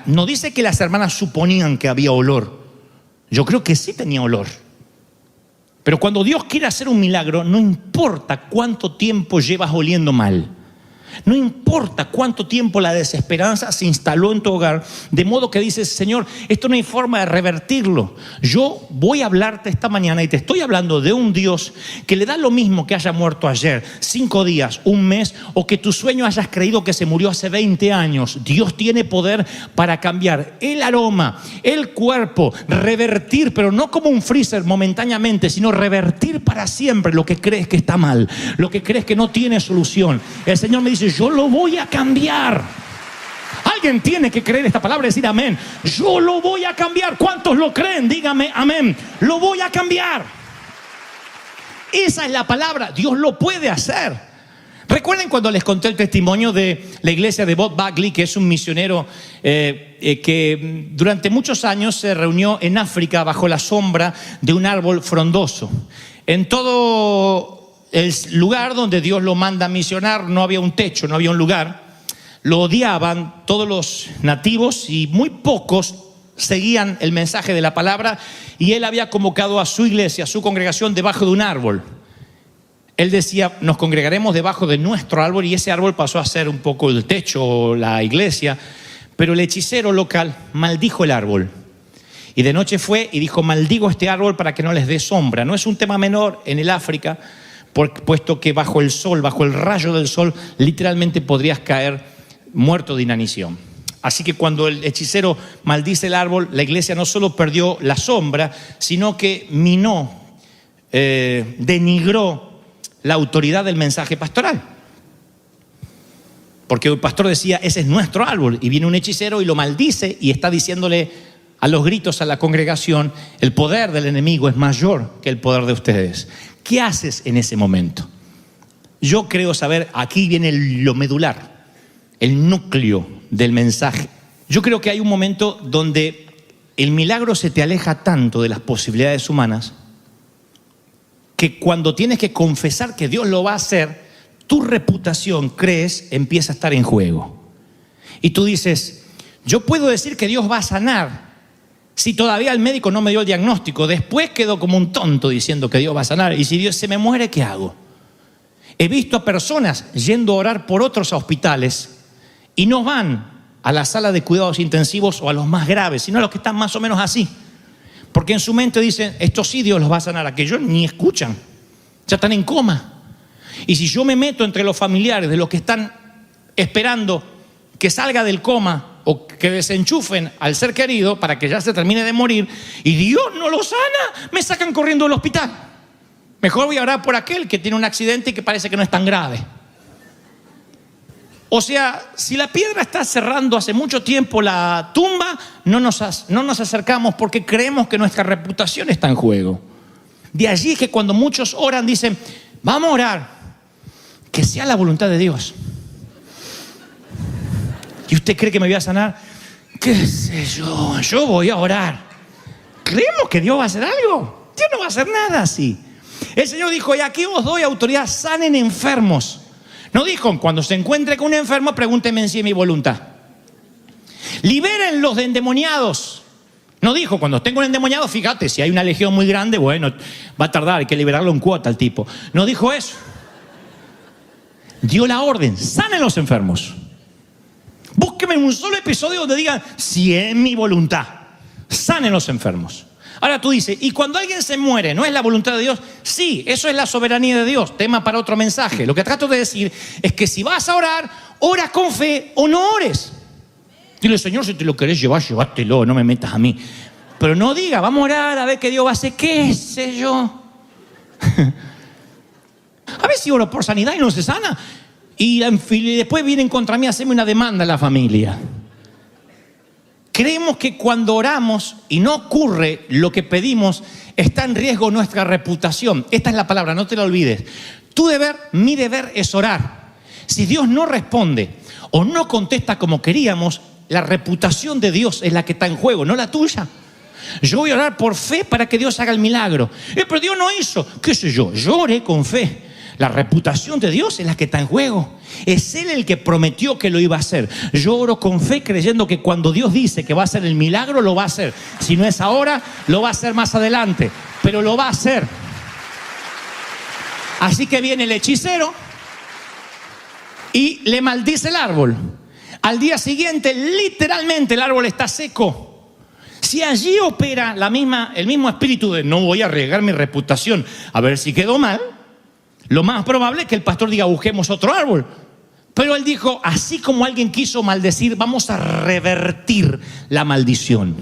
No dice que las hermanas suponían que había olor. Yo creo que sí tenía olor. Pero cuando Dios quiere hacer un milagro, no importa cuánto tiempo llevas oliendo mal. No importa cuánto tiempo la desesperanza se instaló en tu hogar, de modo que dices, Señor, esto no hay forma de revertirlo. Yo voy a hablarte esta mañana y te estoy hablando de un Dios que le da lo mismo que haya muerto ayer, 5 días, un mes, o que tu sueño hayas creído que se murió hace 20 años. Dios tiene poder para cambiar el aroma, el cuerpo, revertir, pero no como un freezer momentáneamente, sino revertir para siempre lo que crees que está mal, lo que crees que no tiene solución. El Señor me dice, yo lo voy a cambiar. Alguien tiene que creer esta palabra y decir amén. Yo lo voy a cambiar. ¿Cuántos lo creen? Dígame amén. Lo voy a cambiar. Esa es la palabra. Dios lo puede hacer. Recuerden cuando les conté el testimonio de la iglesia de Bob Buckley, que es un misionero que durante muchos años se reunió en África bajo la sombra de un árbol frondoso. En todo el lugar donde Dios lo manda a misionar no había un techo, no había un lugar. Lo odiaban todos los nativos y muy pocos seguían el mensaje de la palabra, y él había convocado a su iglesia, a su congregación, debajo de un árbol. Él decía, nos congregaremos debajo de nuestro árbol, y ese árbol pasó a ser un poco el techo, la iglesia. Pero el hechicero local maldijo el árbol. Y de noche fue y dijo, maldigo este árbol para que no les dé sombra. No es un tema menor en el África, puesto que bajo el sol, bajo el rayo del sol, literalmente podrías caer muerto de inanición. Así que cuando el hechicero maldice el árbol, la iglesia no solo perdió la sombra, sino que minó denigró la autoridad del mensaje pastoral. Porque el pastor decía, ese es nuestro árbol, y viene un hechicero y lo maldice y está diciéndole a los gritos a la congregación, el poder del enemigo es mayor que el poder de ustedes. ¿Qué haces en ese momento? Yo creo saber, aquí viene lo medular, el núcleo del mensaje. Yo creo que hay un momento donde el milagro se te aleja tanto de las posibilidades humanas que cuando tienes que confesar que Dios lo va a hacer, tu reputación, crees, empieza a estar en juego. Y tú dices, yo puedo decir que Dios va a sanar si todavía el médico no me dio el diagnóstico. Después quedo como un tonto diciendo que Dios va a sanar. Y si Dios se me muere, ¿qué hago? He visto a personas yendo a orar por otros hospitales y no van a la sala de cuidados intensivos o a los más graves, sino a los que están más o menos así. Porque en su mente dicen, estos sí Dios los va a sanar, aquellos ni escuchan, ya están en coma. Y si yo me meto entre los familiares de los que están esperando que salga del coma o que desenchufen al ser querido para que ya se termine de morir y Dios no lo sana, me sacan corriendo del hospital. Mejor voy a orar por aquel que tiene un accidente y que parece que no es tan grave. O sea, si la piedra está cerrando hace mucho tiempo la tumba, no nos acercamos porque creemos que nuestra reputación está en juego. De allí es que cuando muchos oran dicen, vamos a orar, que sea la voluntad de Dios. ¿Y usted cree que me voy a sanar? ¿Qué sé yo? Yo voy a orar. ¿Creemos que Dios va a hacer algo? Dios no va a hacer nada así. El Señor dijo, y aquí os doy autoridad, sanen enfermos. No dijo, cuando se encuentre con un enfermo, pregúnteme si es mi voluntad. Liberen los de endemoniados. No dijo, cuando tengo un endemoniado, fíjate, si hay una legión muy grande, bueno, va a tardar, hay que liberarlo en cuota al tipo. No dijo eso. Dio la orden, sanen los enfermos. Búsqueme un solo episodio donde digan, si es mi voluntad, sanen los enfermos. Ahora tú dices, ¿y cuando alguien se muere, no es la voluntad de Dios? Sí, eso es la soberanía de Dios, tema para otro mensaje. Lo que trato de decir es que si vas a orar, ora con fe o no ores. Dile, Señor, si te lo querés llevar, llévatelo, no me metas a mí. Pero no diga, vamos a orar a ver qué Dios va a hacer, qué sé yo. A ver si oro por sanidad y no se sana. Y después vienen contra mí a hacerme una demanda a la familia. Creemos que cuando oramos y no ocurre lo que pedimos, está en riesgo nuestra reputación. Esta es la palabra, no te la olvides. Tu deber, mi deber es orar. Si Dios no responde o no contesta como queríamos, la reputación de Dios es la que está en juego, no la tuya. Yo voy a orar por fe para que Dios haga el milagro. Pero Dios no hizo, qué sé yo oré con fe. La reputación de Dios es la que está en juego. Es Él el que prometió que lo iba a hacer. Yo oro con fe creyendo que cuando Dios dice que va a hacer el milagro, lo va a hacer. Si no es ahora, lo va a hacer más adelante. Pero lo va a hacer. Así que viene el hechicero y le maldice el árbol. Al día siguiente, literalmente, el árbol está seco. Si allí opera el mismo espíritu de no voy a arriesgar mi reputación a ver si quedó mal, lo más probable es que el pastor diga, busquemos otro árbol. Pero él dijo, así como alguien quiso maldecir, vamos a revertir la maldición.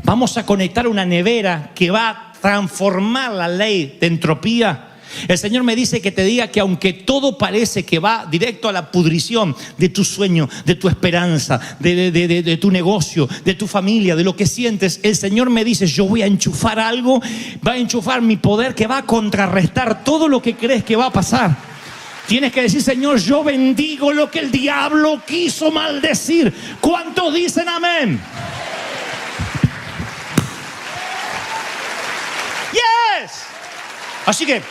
Vamos a conectar una nevera que va a transformar la ley de entropía. El Señor me dice que te diga que aunque todo parece que va directo a la pudrición de tu sueño, de tu esperanza, de tu negocio, de tu familia, de lo que sientes, el Señor me dice, yo voy a enchufar algo, va a enchufar mi poder que va a contrarrestar todo lo que crees que va a pasar. Tienes que decir, Señor, yo bendigo lo que el diablo quiso maldecir. ¿Cuántos dicen amén? Yes. Así que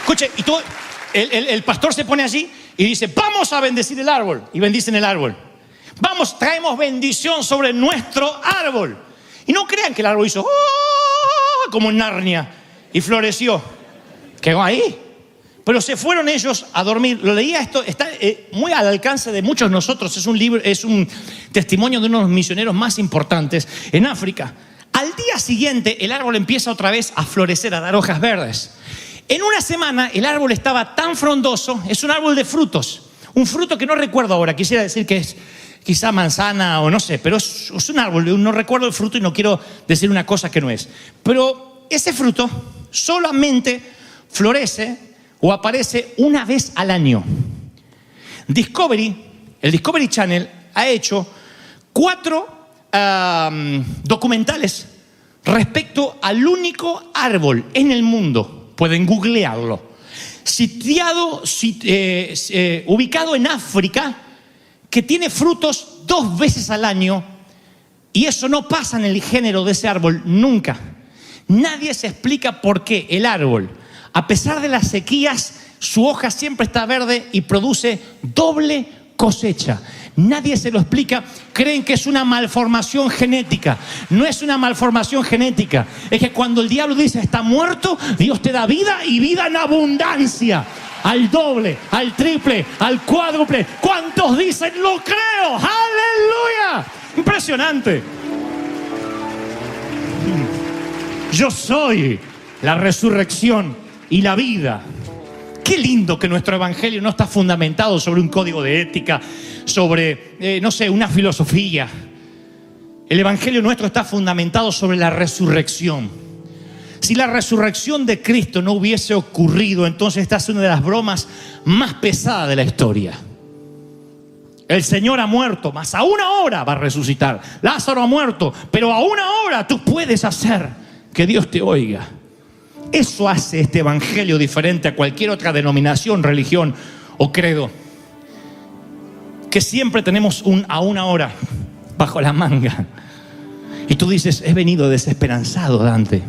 escuche, y todo, el pastor se pone allí y dice, vamos a bendecir el árbol. Y bendicen el árbol. Vamos, traemos bendición sobre nuestro árbol. Y no crean que el árbol hizo como en Narnia y floreció. Quedó ahí. Pero se fueron ellos a dormir. Lo leía, esto está muy al alcance de muchos de nosotros. Es un libro, es un testimonio de uno de los misioneros más importantes en África. Al día siguiente el árbol empieza otra vez a florecer, a dar hojas verdes. En una semana el árbol estaba tan frondoso, es un árbol de frutos, un fruto que no recuerdo ahora, quisiera decir que es quizá manzana o no sé, pero es un árbol, no recuerdo el fruto y no quiero decir una cosa que no es. Pero ese fruto solamente florece o aparece una vez al año. El Discovery Channel ha hecho 4 documentales respecto al único árbol en el mundo, pueden googlearlo, ubicado en África, que tiene frutos 2 veces al año, y eso no pasa en el género de ese árbol nunca. Nadie se explica por qué el árbol, a pesar de las sequías, su hoja siempre está verde y produce doble cosecha. Nadie se lo explica. Creen que es una malformación genética. No es una malformación genética. Es que cuando el diablo dice está muerto, Dios te da vida y vida en abundancia. Al doble, al triple, al cuádruple. ¿Cuántos dicen lo creo? ¡Aleluya! Impresionante. Yo soy la resurrección y la vida. Qué lindo que nuestro evangelio no está fundamentado sobre un código de ética, sobre, una filosofía. El evangelio nuestro está fundamentado sobre la resurrección. Si la resurrección de Cristo no hubiese ocurrido, entonces esta es una de las bromas más pesadas de la historia. El Señor ha muerto, mas a una hora va a resucitar. Lázaro ha muerto, pero a una hora tú puedes hacer que Dios te oiga. Eso hace este evangelio diferente a cualquier otra denominación, religión o credo. Que siempre tenemos a una hora bajo la manga. Y tú dices, he venido desesperanzado, Dante.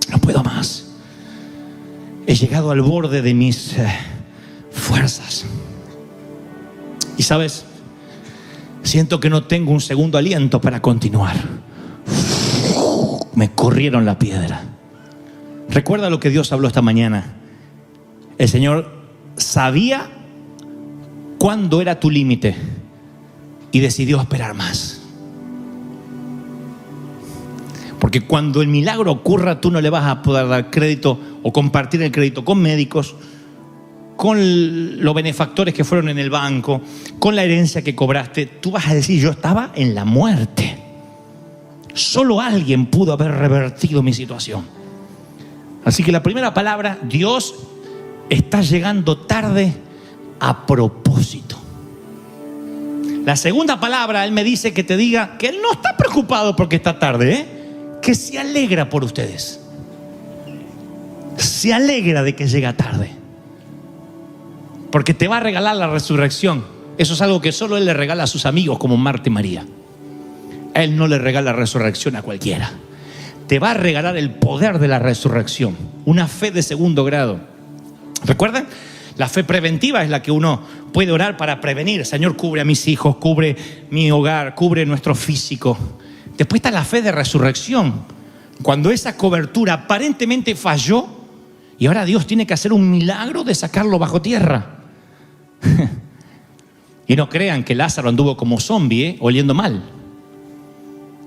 No puedo más. He llegado al borde de mis fuerzas. Y sabes, siento que no tengo un segundo aliento para continuar. Me corrieron la piedra. Recuerda lo que Dios habló esta mañana. El Señor sabía cuándo era tu límite y decidió esperar más. Porque cuando el milagro ocurra, tú no le vas a poder dar crédito o compartir el crédito con médicos, con los benefactores que fueron en el banco, con la herencia que cobraste. Tú vas a decir, yo estaba en la muerte. Solo alguien pudo haber revertido mi situación. Así que la primera palabra, Dios está llegando tarde a propósito. La segunda palabra, Él me dice que te diga que Él no está preocupado porque está tarde, que se alegra por ustedes. Se alegra de que llega tarde. Porque te va a regalar la resurrección. Eso es algo que solo Él le regala a sus amigos como Marta y María. Él no le regala resurrección a cualquiera. Te va a regalar el poder de la resurrección. Una fe de segundo grado. ¿Recuerdan? La fe preventiva es la que uno puede orar para prevenir. Señor, cubre a mis hijos, cubre mi hogar, cubre nuestro físico. Después está la fe de resurrección. Cuando esa cobertura aparentemente falló y ahora Dios tiene que hacer un milagro de sacarlo bajo tierra. Y no crean que Lázaro anduvo como zombie, oliendo mal.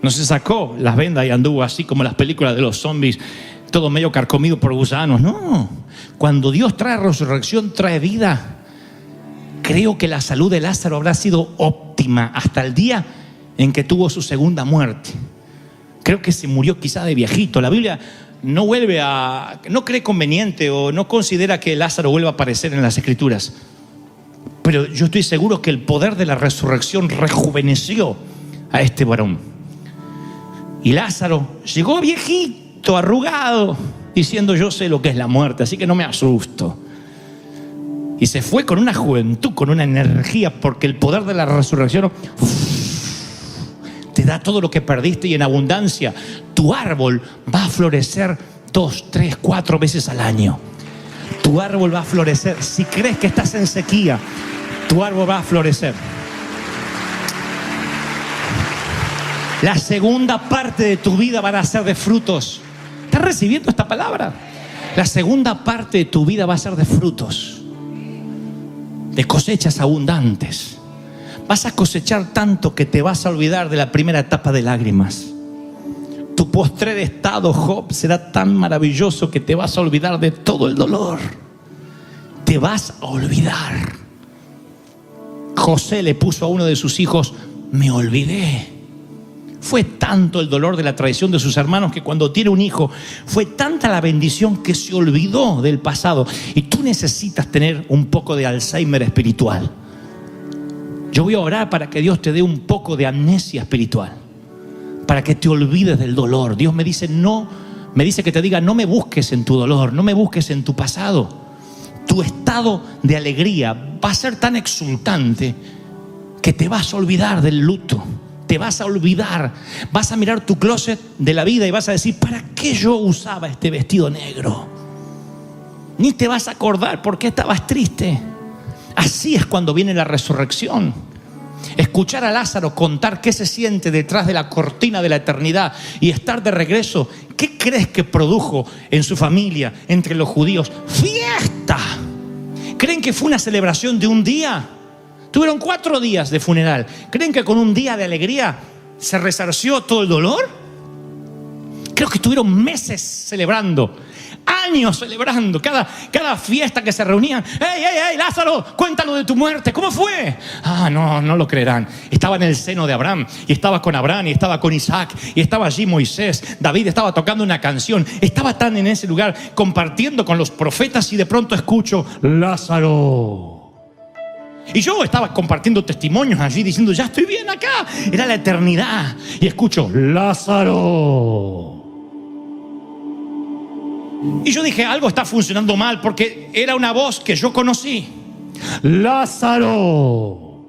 No se sacó las vendas y anduvo así como las películas de los zombies, todo medio carcomido por gusanos. No, cuando Dios trae resurrección, trae vida. Creo que la salud de Lázaro habrá sido óptima hasta el día en que tuvo su segunda muerte. Creo que se murió quizá de viejito. La Biblia no cree conveniente o no considera que Lázaro vuelva a aparecer en las Escrituras. Pero yo estoy seguro que el poder de la resurrección rejuveneció a este varón. Y Lázaro llegó viejito, arrugado, diciendo yo sé lo que es la muerte, así que no me asusto. Y se fue con una juventud, con una energía, porque el poder de la resurrección te da todo lo que perdiste y en abundancia. Tu árbol va a florecer 2, 3, 4 veces al año. Tu árbol va a florecer. Si crees que estás en sequía, tu árbol va a florecer. La segunda parte de tu vida va a ser de frutos. ¿Estás recibiendo esta palabra? La segunda parte de tu vida va a ser de frutos, de cosechas abundantes. Vas a cosechar tanto que te vas a olvidar de la primera etapa de lágrimas. Tu postrer estado, Job, será tan maravilloso que te vas a olvidar de todo el dolor. Te vas a olvidar. José le puso a uno de sus hijos, me olvidé. Fue tanto el dolor de la traición de sus hermanos que cuando tiene un hijo, fue tanta la bendición que se olvidó del pasado. Y tú necesitas tener un poco de Alzheimer espiritual. Yo voy a orar para que Dios te dé un poco de amnesia espiritual, para que te olvides del dolor. Dios me dice que te diga, no me busques en tu dolor, no me busques en tu pasado. Tu estado de alegría va a ser tan exultante que te vas a olvidar del luto. Te vas a olvidar, vas a mirar tu closet de la vida y vas a decir, ¿para qué yo usaba este vestido negro? Ni te vas a acordar por qué estabas triste. Así es cuando viene la resurrección. Escuchar a Lázaro contar qué se siente detrás de la cortina de la eternidad y estar de regreso, ¿qué crees que produjo en su familia, entre los judíos? ¡Fiesta! ¿Creen que fue una celebración de un día? Tuvieron 4 días de funeral. ¿Creen que con un día de alegría se resarció todo el dolor? Creo que estuvieron meses celebrando, años celebrando, cada fiesta que se reunían. ¡Ey, Lázaro! Cuéntalo de tu muerte. ¿Cómo fue? No lo creerán. Estaba en el seno de Abraham, y estaba con Abraham, y estaba con Isaac, y estaba allí Moisés. David estaba tocando una canción. Estaba tan en ese lugar compartiendo con los profetas, y de pronto escucho, Lázaro. Y yo estaba compartiendo testimonios allí diciendo, ya estoy bien acá. Era la eternidad. Y escucho, Lázaro. Y yo dije, algo está funcionando mal, porque era una voz que yo conocí. Lázaro.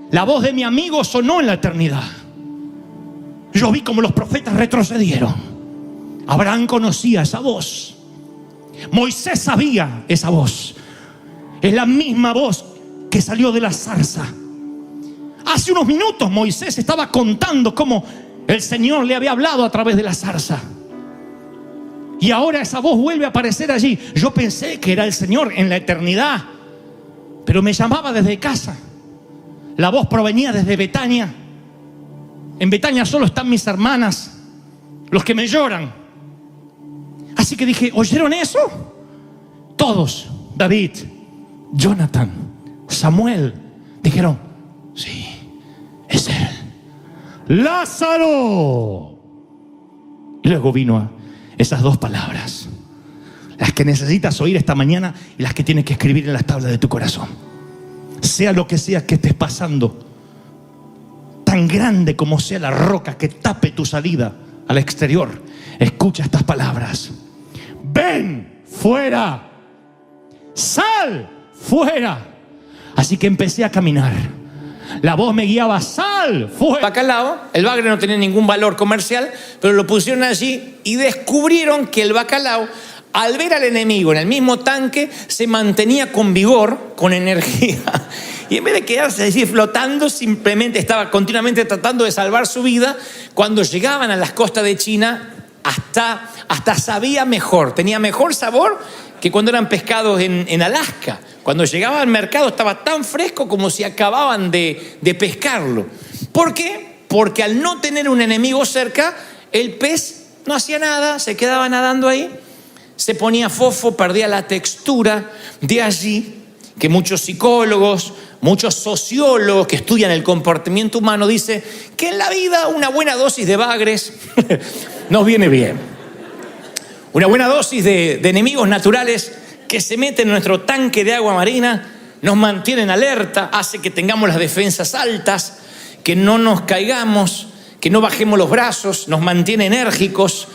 La voz de mi amigo sonó en la eternidad. Yo vi como los profetas retrocedieron. Abraham conocía esa voz. Moisés sabía esa voz. Es la misma voz que salió de la zarza. Hace unos minutos Moisés estaba contando cómo el Señor le había hablado a través de la zarza. Y ahora esa voz vuelve a aparecer allí. Yo pensé que era el Señor en la eternidad, pero me llamaba desde casa. La voz provenía desde Betania. En Betania solo están mis hermanas, los que me lloran. Así que dije, ¿oyeron eso? Todos, David, Jonathan, Samuel, dijeron, sí, es él. ¡Lázaro! Y luego vino esas 2 palabras, las que necesitas oír esta mañana y las que tienes que escribir en las tablas de tu corazón. Sea lo que sea que estés pasando, tan grande como sea la roca que tape tu salida al exterior, escucha estas palabras: ven fuera, sal fuera. Así que empecé a caminar. La voz me guiaba, sal fuera. Bacalao, el bagre no tenía ningún valor comercial, pero lo pusieron allí y descubrieron que el bacalao, al ver al enemigo en el mismo tanque, se mantenía con vigor, con energía. Y en vez de quedarse allí flotando, simplemente estaba continuamente tratando de salvar su vida. Cuando llegaban a las costas de China, hasta sabía mejor, tenía mejor sabor que cuando eran pescados en Alaska. Cuando llegaba al mercado estaba tan fresco como si acababan de pescarlo. ¿Por qué? Porque al no tener un enemigo cerca, el pez no hacía nada, se quedaba nadando ahí, se ponía fofo, perdía la textura. De allí que muchos psicólogos, muchos sociólogos que estudian el comportamiento humano dicen que en la vida una buena dosis de bagres nos viene bien. Una buena dosis de enemigos naturales que se meten en nuestro tanque de agua marina nos mantienen alerta, hace que tengamos las defensas altas, que no nos caigamos, que no bajemos los brazos, nos mantiene enérgicos,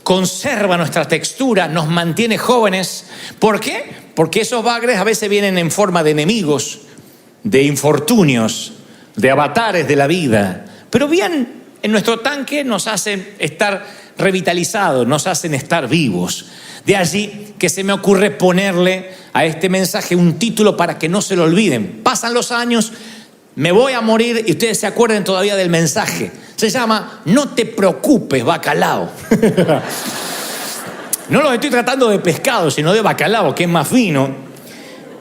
conserva nuestra textura, nos mantiene jóvenes. ¿Por qué? Porque esos bagres a veces vienen en forma de enemigos, de infortunios, de avatares de la vida. Pero bien, en nuestro tanque nos hacen estar revitalizados, nos hacen estar vivos. De allí que se me ocurre ponerle a este mensaje un título para que no se lo olviden. Pasan los años, me voy a morir y ustedes se acuerden todavía del mensaje. Se llama No te preocupes, bacalao. No los estoy tratando de pescado, sino de bacalao, que es más fino.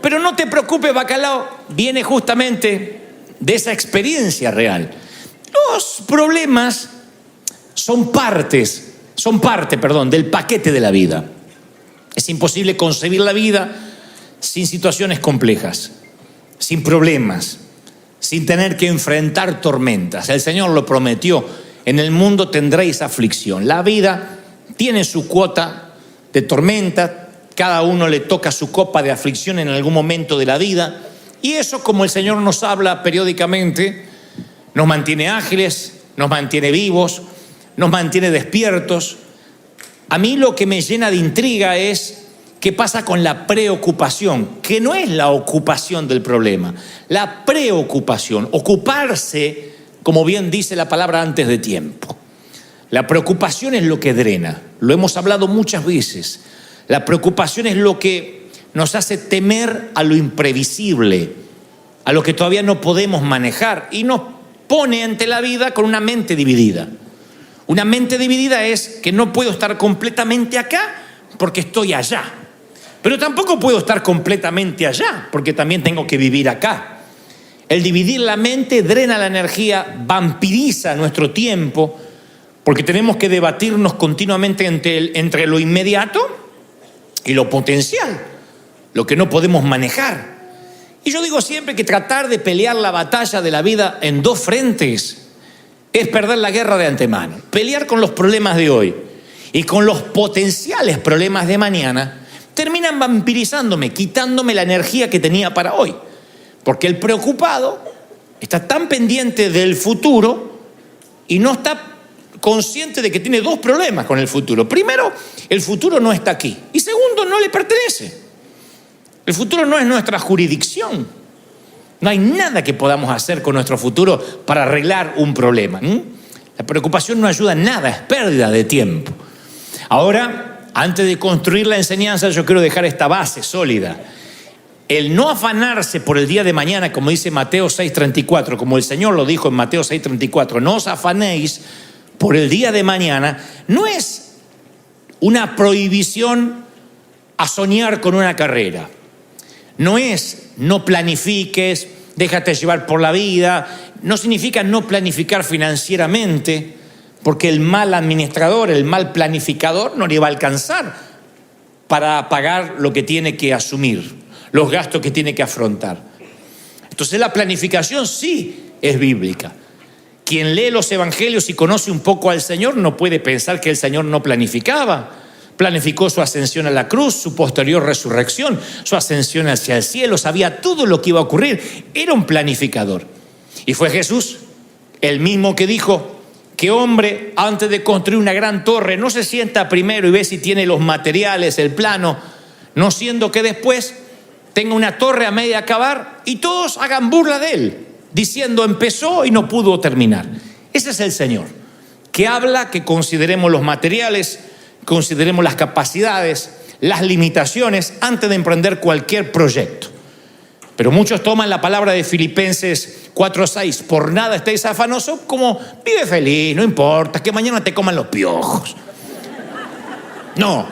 Pero no te preocupes, bacalao, viene justamente de esa experiencia real. Los problemas son parte, del paquete de la vida. Es imposible concebir la vida sin situaciones complejas, sin problemas, sin tener que enfrentar tormentas. El Señor lo prometió: en el mundo tendréis aflicción. La vida tiene su cuota de tormenta, cada uno le toca su copa de aflicción en algún momento de la vida, y eso, como el Señor nos habla periódicamente, nos mantiene ágiles, nos mantiene vivos, nos mantiene despiertos. A mí lo que me llena de intriga es qué pasa con la preocupación, que no es la ocupación del problema, la preocupación, ocuparse, como bien dice la palabra, antes de tiempo. La preocupación es lo que drena, lo hemos hablado muchas veces. La preocupación es lo que nos hace temer a lo imprevisible, a lo que todavía no podemos manejar, y nos pone ante la vida con una mente dividida. Una mente dividida es que no puedo estar completamente acá porque estoy allá, pero tampoco puedo estar completamente allá porque también tengo que vivir acá. El dividir la mente drena la energía, vampiriza nuestro tiempo, porque tenemos que debatirnos continuamente entre lo inmediato y lo potencial, lo que no podemos manejar. Y yo digo siempre que tratar de pelear la batalla de la vida en dos frentes es perder la guerra de antemano. Pelear con los problemas de hoy y con los potenciales problemas de mañana terminan vampirizándome, quitándome la energía que tenía para hoy. Porque el preocupado está tan pendiente del futuro y no está consciente de que tiene dos problemas con el futuro. Primero, el futuro no está aquí. Y segundo, no le pertenece. El futuro no es nuestra jurisdicción. No hay nada que podamos hacer con nuestro futuro para arreglar un problema. La preocupación no ayuda en nada, es pérdida de tiempo. Ahora, antes de construir la enseñanza, yo quiero dejar esta base sólida. El no afanarse por el día de mañana, como dice Mateo 6:34, como el Señor lo dijo en Mateo 6:34, no os afanéis por el día de mañana, no es una prohibición a soñar con una carrera. No es no planifiques, déjate llevar por la vida. No significa no planificar financieramente, porque el mal administrador, el mal planificador no le va a alcanzar para pagar lo que tiene que asumir, los gastos que tiene que afrontar. Entonces la planificación sí es bíblica. Quien lee los evangelios y conoce un poco al Señor no puede pensar que el Señor no planificaba. Planificó su ascensión a la cruz, su posterior resurrección, su ascensión hacia el cielo, sabía todo lo que iba a ocurrir, era un planificador. Y fue Jesús, el mismo que dijo: ¿qué hombre antes de construir una gran torre no se sienta primero y ve si tiene los materiales, el plano, no siendo que después tenga una torre a medio acabar y todos hagan burla de él, diciendo empezó y no pudo terminar? Ese es el Señor, que habla que consideremos los materiales, consideremos las capacidades, las limitaciones antes de emprender cualquier proyecto. Pero muchos toman la palabra de Filipenses 4:6, por nada estéis afanosos, como vive feliz, no importa, que mañana te coman los piojos. No,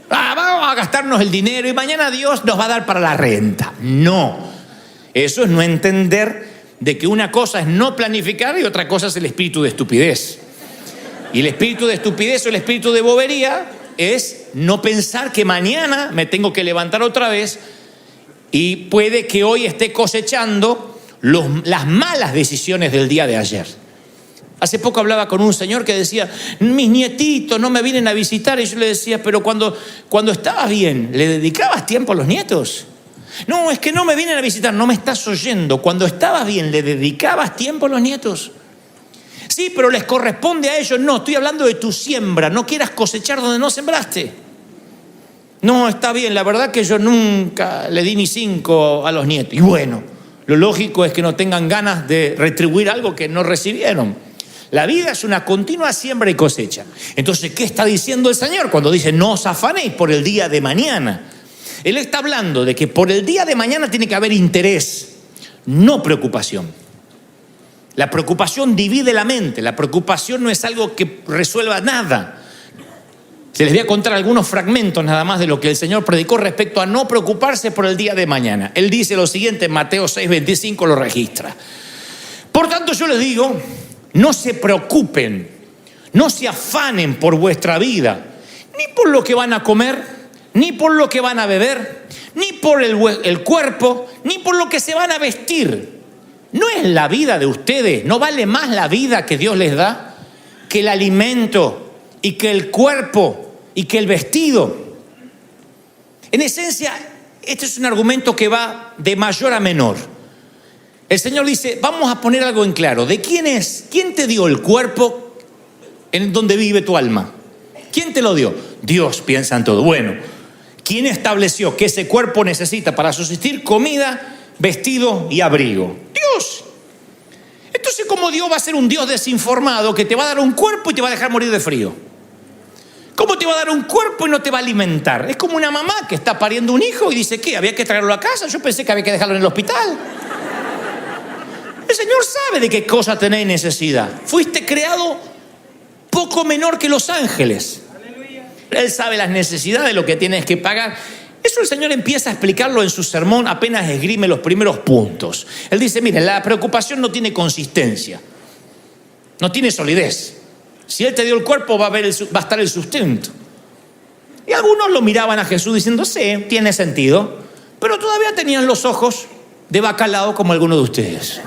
vamos a gastarnos el dinero y mañana Dios nos va a dar para la renta. No, eso es no entender de que una cosa es no planificar y otra cosa es el espíritu de estupidez. Y el espíritu de estupidez o el espíritu de bobería es no pensar que mañana me tengo que levantar otra vez y puede que hoy esté cosechando las malas decisiones del día de ayer. Hace poco hablaba con un señor que decía: mis nietitos no me vienen a visitar. Y yo le decía: pero cuando estabas bien, ¿le dedicabas tiempo a los nietos? No, es que no me vienen a visitar. No me estás oyendo. Cuando estabas bien, ¿le dedicabas tiempo a los nietos? Sí, pero les corresponde a ellos. No, estoy hablando de tu siembra. No quieras cosechar donde no sembraste. No, está bien, la verdad que yo nunca le di ni 5 a los nietos. Y bueno, lo lógico es que no tengan ganas de retribuir algo que no recibieron. La vida es una continua siembra y cosecha. Entonces, ¿qué está diciendo el Señor cuando dice no os afanéis por el día de mañana? Él está hablando de que por el día de mañana tiene que haber interés, no preocupación. La preocupación divide la mente. La preocupación no es algo que resuelva nada. Se les voy a contar algunos fragmentos nada más de lo que el Señor predicó respecto a no preocuparse por el día de mañana. Él dice lo siguiente en Mateo 6:25, lo registra: por tanto yo les digo, no se preocupen, no se afanen por vuestra vida, ni por lo que van a comer, ni por lo que van a beber, ni por el cuerpo, ni por lo que se van a vestir. ¿No es la vida de ustedes? ¿No vale más la vida que Dios les da que el alimento y que el cuerpo y que el vestido? En esencia, este es un argumento que va de mayor a menor. El Señor dice, vamos a poner algo en claro. ¿De quién es? ¿Quién te dio el cuerpo en donde vive tu alma? ¿Quién te lo dio? Dios, piensan todo. Bueno, ¿quién estableció que ese cuerpo necesita para subsistir comida, vestido y abrigo? Dios. Entonces, ¿cómo Dios va a ser un Dios desinformado que te va a dar un cuerpo y te va a dejar morir de frío? ¿Cómo te va a dar un cuerpo y no te va a alimentar? Es como una mamá que está pariendo un hijo y dice, ¿qué? ¿Había que traerlo a casa? Yo pensé que había que dejarlo en el hospital. El Señor sabe de qué cosa tenéis necesidad. Fuiste creado poco menor que los ángeles. Él sabe las necesidades de lo que tienes que pagar. Eso el Señor empieza a explicarlo en su sermón apenas esgrime los primeros puntos. Él dice, miren, la preocupación no tiene consistencia, no tiene solidez. Si Él te dio el cuerpo va a estar el sustento. Y algunos lo miraban a Jesús diciendo, sí, tiene sentido, pero todavía tenían los ojos de bacalao como algunos de ustedes.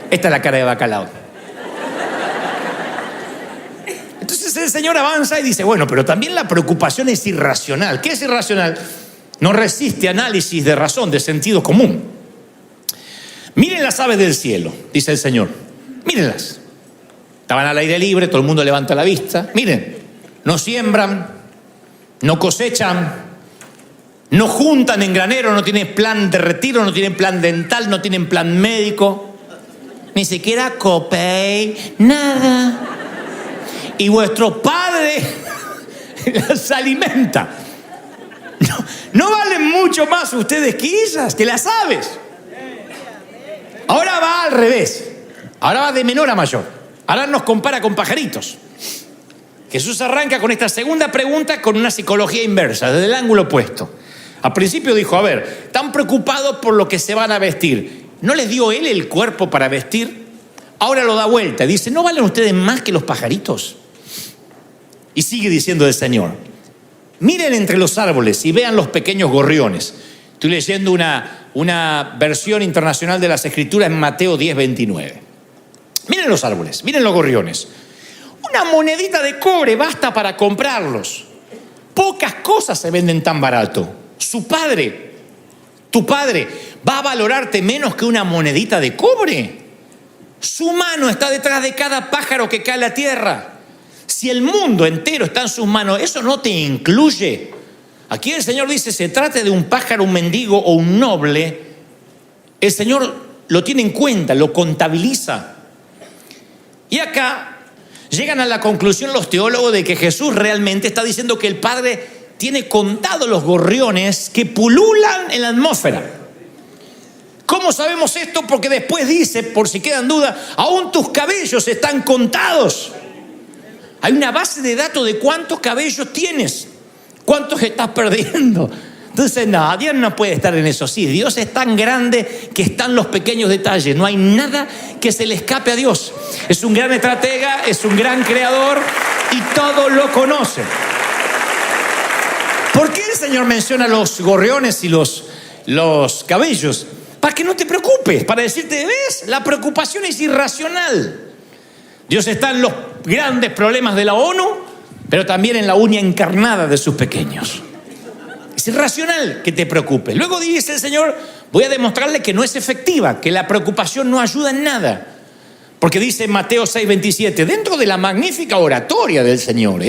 Esta es la cara de bacalao. Entonces el Señor avanza y dice, bueno, pero también la preocupación es irracional. ¿Qué es irracional? No resiste análisis de razón, de sentido común. Miren las aves del cielo, dice el Señor. Mírenlas. Estaban al aire libre, todo el mundo levanta la vista. Miren, no siembran, no cosechan, no juntan en granero, no tienen plan de retiro, no tienen plan dental, no tienen plan médico. Ni siquiera copay, nada. Y vuestro Padre las alimenta. No valen mucho más ustedes que ellas, que las aves. Ahora va al revés. Ahora va de menor a mayor. Ahora nos compara con pajaritos. Jesús arranca con esta segunda pregunta con una psicología inversa, desde el ángulo opuesto. Al principio dijo, a ver, están preocupados por lo que se van a vestir. ¿No les dio Él el cuerpo para vestir? Ahora lo da vuelta. Dice, ¿no valen ustedes más que los pajaritos? Y sigue diciendo el Señor, miren entre los árboles y vean los pequeños gorriones. Estoy leyendo una versión internacional de las Escrituras en Mateo 10:29. Miren los árboles, miren los gorriones. Una monedita de cobre basta para comprarlos. Pocas cosas se venden tan barato. Tu padre, ¿va a valorarte menos que una monedita de cobre? Su mano está detrás de cada pájaro que cae a la tierra. Si el mundo entero está en sus manos, ¿eso no te incluye? Aquí el Señor dice, se trate de un pájaro, un mendigo o un noble, el Señor lo tiene en cuenta, lo contabiliza. Y acá llegan a la conclusión los teólogos de que Jesús realmente está diciendo que el Padre tiene contados los gorriones que pululan en la atmósfera. ¿Cómo sabemos esto? Porque después dice, por si quedan dudas, aún tus cabellos están contados. Hay una base de datos de cuántos cabellos tienes, cuántos estás perdiendo. Entonces, no, Dios no puede estar en eso. Sí, Dios es tan grande que están los pequeños detalles. No hay nada que se le escape a Dios. Es un gran estratega, es un gran creador y todo lo conoce. ¿Por qué el Señor menciona los gorriones y los cabellos? Para que no te preocupes, para decirte, ¿ves? La preocupación es irracional. Dios está en los grandes problemas de la ONU, pero también en la uña encarnada de sus pequeños. Es irracional que te preocupes. Luego dice el Señor, voy a demostrarle que no es efectiva, que la preocupación no ayuda en nada. Porque dice en Mateo 6:27, dentro de la magnífica oratoria del Señor,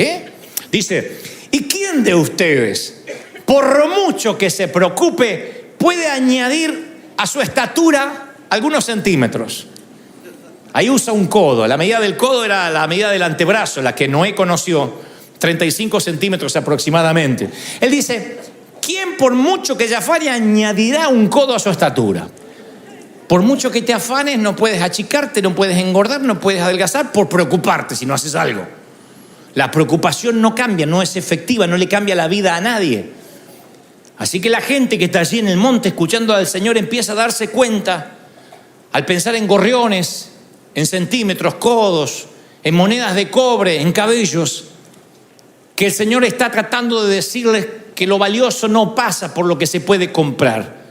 dice, ¿y quién de ustedes, por mucho que se preocupe, puede añadir a su estatura algunos centímetros? Ahí usa un codo. La medida del codo era la medida del antebrazo, la que Noé conoció, 35 centímetros aproximadamente. Él dice, ¿quién por mucho que te afane añadirá un codo a su estatura? Por mucho que te afanes no puedes achicarte, no puedes engordar, no puedes adelgazar por preocuparte si no haces algo. La preocupación no cambia, no es efectiva, no le cambia la vida a nadie. Así que la gente que está allí en el monte escuchando al Señor empieza a darse cuenta, al pensar en gorriones, en centímetros, codos, en monedas de cobre, en cabellos, que el Señor está tratando de decirles que lo valioso no pasa por lo que se puede comprar.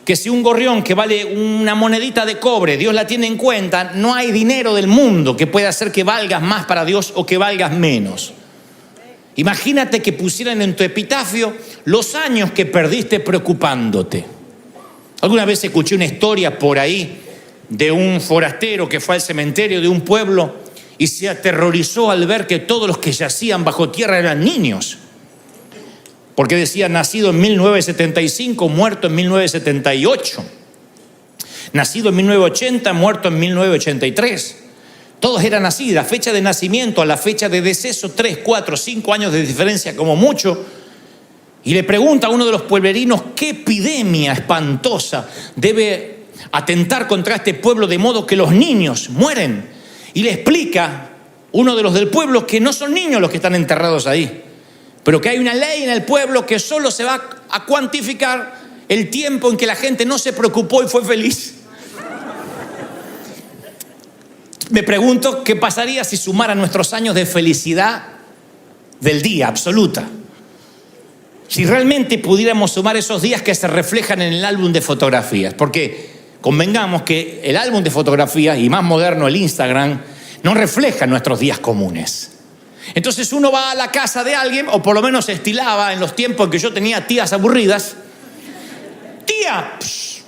Que si un gorrión que vale una monedita de cobre, Dios la tiene en cuenta, no hay dinero del mundo que pueda hacer que valgas más para Dios o que valgas menos. Imagínate que pusieran en tu epitafio los años que perdiste preocupándote. Alguna vez escuché una historia por ahí de un forastero que fue al cementerio de un pueblo y se aterrorizó al ver que todos los que yacían bajo tierra eran niños. Porque decía, nacido en 1975, muerto en 1978. Nacido en 1980, muerto en 1983. Todos eran así, la fecha de nacimiento a la fecha de deceso, 3, 4, 5 años de diferencia como mucho. Y le pregunta a uno de los pueblerinos qué epidemia espantosa debe atentar contra este pueblo de modo que los niños mueren. Y le explica uno de los del pueblo que no son niños los que están enterrados ahí, pero que hay una ley en el pueblo que solo se va a cuantificar el tiempo en que la gente no se preocupó y fue feliz. Me pregunto qué pasaría si sumaran nuestros años de felicidad del día absoluta. Si realmente pudiéramos sumar esos días que se reflejan en el álbum de fotografías. Porque convengamos que el álbum de fotografías, y más moderno el Instagram, no refleja nuestros días comunes. Entonces uno va a la casa de alguien, o por lo menos estilaba en los tiempos en que yo tenía tías aburridas. Tía,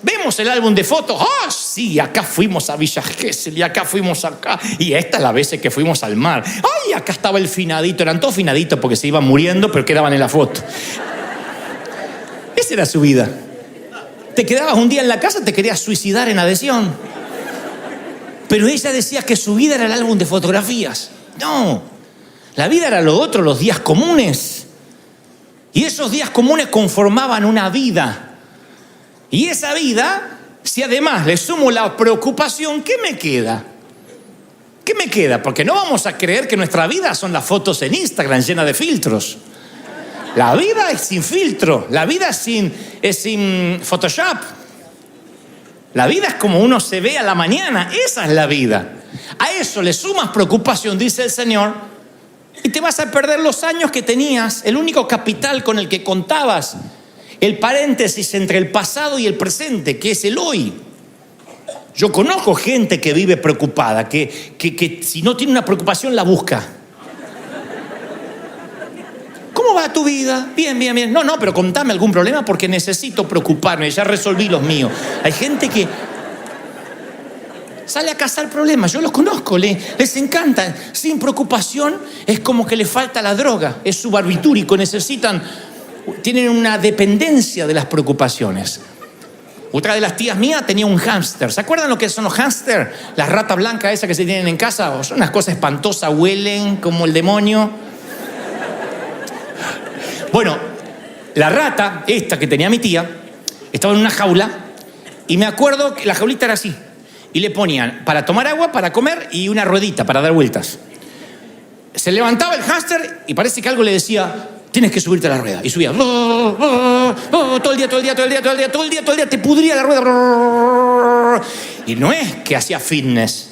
¿vemos el álbum de fotos? ¡Ah, sí! Acá fuimos a Villa Gesell y acá fuimos acá. Y esta es la vez que fuimos al mar. ¡Ay! Acá estaba el finadito. Eran todos finaditos porque se iban muriendo, pero quedaban en la foto. Esa era su vida. Te quedabas un día en la casa, te querías suicidar en adhesión. Pero ella decía que su vida era el álbum de fotografías. No, la vida era lo otro, los días comunes. Y esos días comunes conformaban una vida. Y esa vida, si además le sumo la preocupación, ¿qué me queda? ¿Qué me queda? Porque no vamos a creer que nuestra vida son las fotos en Instagram llenas de filtros. La vida es sin filtro, la vida es sin Photoshop. La vida es como uno se ve a la mañana, esa es la vida. A eso le sumas preocupación, dice el Señor, y te vas a perder los años que tenías, el único capital con el que contabas, el paréntesis entre el pasado y el presente, que es el hoy. Yo conozco gente que vive preocupada, que si no tiene una preocupación la busca. ¿Cómo va tu vida? Bien, bien, bien. No, pero contame algún problema porque necesito preocuparme. Ya resolví los míos. Hay gente que sale a cazar problemas. Yo los conozco, les encanta. Sin preocupación es como que le falta la droga. Es subarbitúrico. Tienen una dependencia de las preocupaciones. Otra de las tías mías tenía un hámster. ¿Se acuerdan lo que son los hámster? Las ratas blancas esas que se tienen en casa. Son unas cosas espantosas, huelen como el demonio. Bueno, la rata, esta que tenía mi tía, estaba en una jaula y me acuerdo que la jaulita era así. Y le ponían para tomar agua, para comer y una ruedita para dar vueltas. Se levantaba el hámster y parece que algo le decía, tienes que subirte a la rueda. Y subía. Todo el día, te pudría la rueda. Y no es que hacía fitness.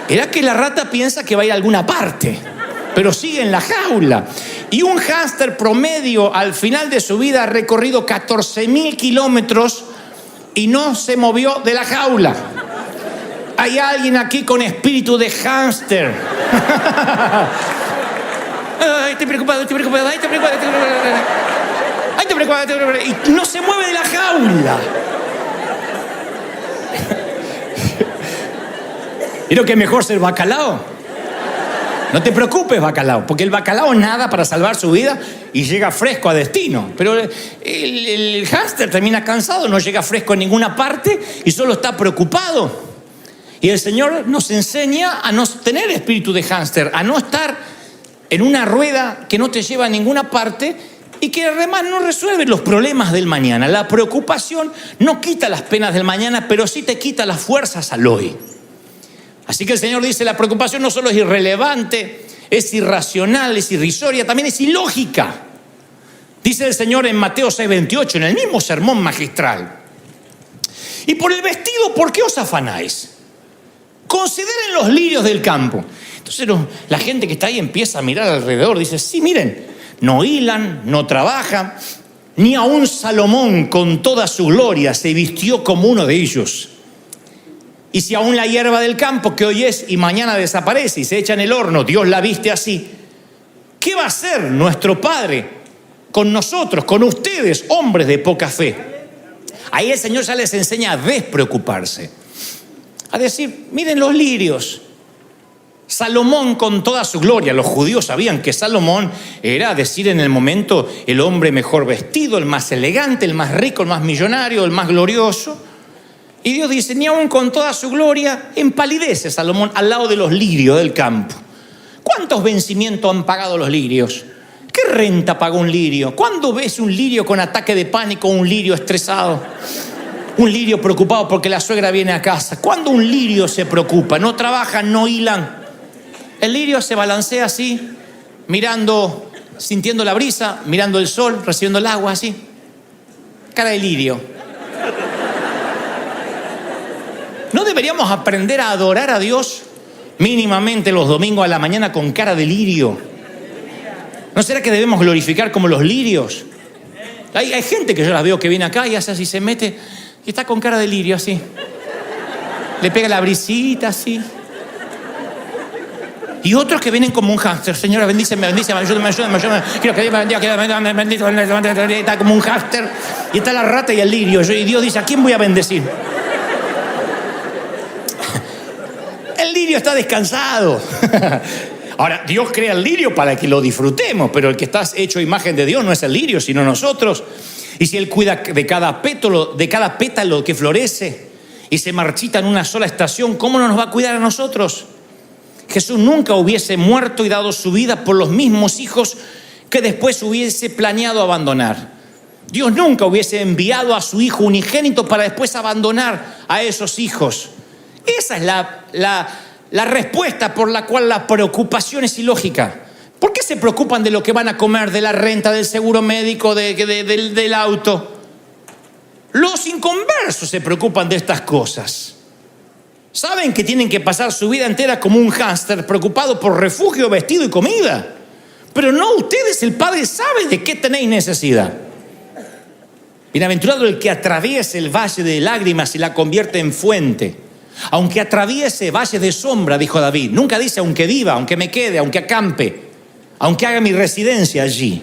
Era que la rata piensa que va a ir a alguna parte, pero sigue en la jaula. Y un hámster promedio al final de su vida ha recorrido 14.000 kilómetros y no se movió de la jaula. Hay alguien aquí con espíritu de hámster. Ay, estoy preocupado. Y no se mueve de la jaula. ¿Creo que es mejor ser bacalao? No te preocupes, bacalao, porque el bacalao nada para salvar su vida y llega fresco a destino. Pero el hámster termina cansado, no llega fresco en ninguna parte y solo está preocupado. Y el Señor nos enseña a no tener espíritu de hámster, a no estar en una rueda que no te lleva a ninguna parte y que además no resuelve los problemas del mañana. La preocupación no quita las penas del mañana, pero sí te quita las fuerzas al hoy. Así que el Señor dice, la preocupación no solo es irrelevante, es irracional, es irrisoria, también es ilógica. Dice el Señor en Mateo 6:28, en el mismo sermón magistral. Y por el vestido, ¿por qué os afanáis? Consideren los lirios del campo. Entonces la gente que está ahí empieza a mirar alrededor, dice, sí, miren, no hilan, no trabajan. Ni aun Salomón con toda su gloria se vistió como uno de ellos. Y si aún la hierba del campo, que hoy es y mañana desaparece y se echa en el horno, Dios la viste así, ¿qué va a hacer nuestro Padre con nosotros, con ustedes, hombres de poca fe? Ahí el Señor ya les enseña a despreocuparse, a decir, miren los lirios. Salomón con toda su gloria. Los judíos sabían que Salomón era, decir en el momento, el hombre mejor vestido, el más elegante, el más rico, el más millonario, el más glorioso. Y Dios dice, ni aun con toda su gloria empalidece Salomón al lado de los lirios del campo. ¿Cuántos vencimientos han pagado los lirios? ¿Qué renta pagó un lirio? ¿Cuándo ves un lirio con ataque de pánico, un lirio estresado? Un lirio preocupado porque la suegra viene a casa. ¿Cuándo un lirio se preocupa? No trabajan, no hilan. El lirio se balancea así, mirando, sintiendo la brisa, mirando el sol, recibiendo el agua así. Cara de lirio. ¿No deberíamos aprender a adorar a Dios mínimamente los domingos a la mañana con cara de lirio? ¿No será que debemos glorificar como los lirios? Hay gente que yo la veo que viene acá y hace así, se mete y está con cara de lirio así. Le pega la brisita así. Y otros que vienen como un hámster. Señora, bendíceme, ayúdame. Quiero que Dios me bendiga, bendito. Está como un hámster. Y está la rata y el lirio. Y Dios dice, ¿a quién voy a bendecir? El lirio está descansado. Ahora, Dios crea el lirio para que lo disfrutemos, pero el que está hecho imagen de Dios no es el lirio, sino nosotros. Y si Él cuida de cada pétalo que florece y se marchita en una sola estación, ¿cómo no nos va a cuidar a nosotros? Jesús nunca hubiese muerto y dado su vida por los mismos hijos que después hubiese planeado abandonar. Dios nunca hubiese enviado a su Hijo unigénito para después abandonar a esos hijos. Esa es la respuesta por la cual la preocupación es ilógica. ¿Por qué se preocupan de lo que van a comer, de la renta, del seguro médico, del auto? Los inconversos se preocupan de estas cosas. Saben que tienen que pasar su vida entera como un hámster, preocupado por refugio, vestido y comida. Pero no ustedes, el Padre sabe de qué tenéis necesidad. Bienaventurado el que atraviese el valle de lágrimas y la convierte en fuente. Aunque atraviese valle de sombra, dijo David. Nunca dice aunque viva, aunque me quede, aunque acampe, aunque haga mi residencia allí.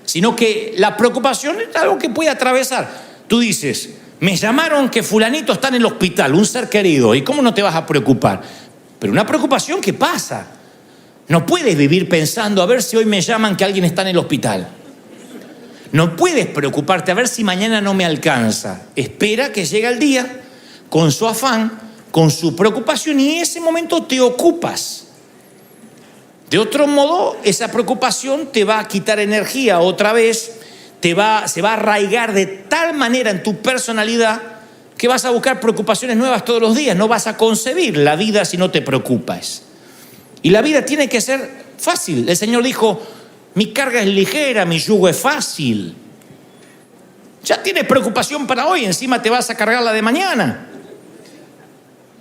Sino que la preocupación es algo que puede atravesar. Tú dices, me llamaron que fulanito está en el hospital, un ser querido. ¿Y cómo no te vas a preocupar? Pero una preocupación que pasa. No puedes vivir pensando a ver si hoy me llaman que alguien está en el hospital. No puedes preocuparte a ver si mañana no me alcanza. Espera que llegue el día con su afán, con su preocupación, y en ese momento te ocupas. De otro modo, esa preocupación te va a quitar energía otra vez. Se va a arraigar de tal manera en tu personalidad que vas a buscar preocupaciones nuevas todos los días. No vas a concebir la vida si no te preocupas. Y la vida tiene que ser fácil. El Señor dijo, mi carga es ligera, mi yugo es fácil. Ya tienes preocupación para hoy, encima te vas a cargar la de mañana.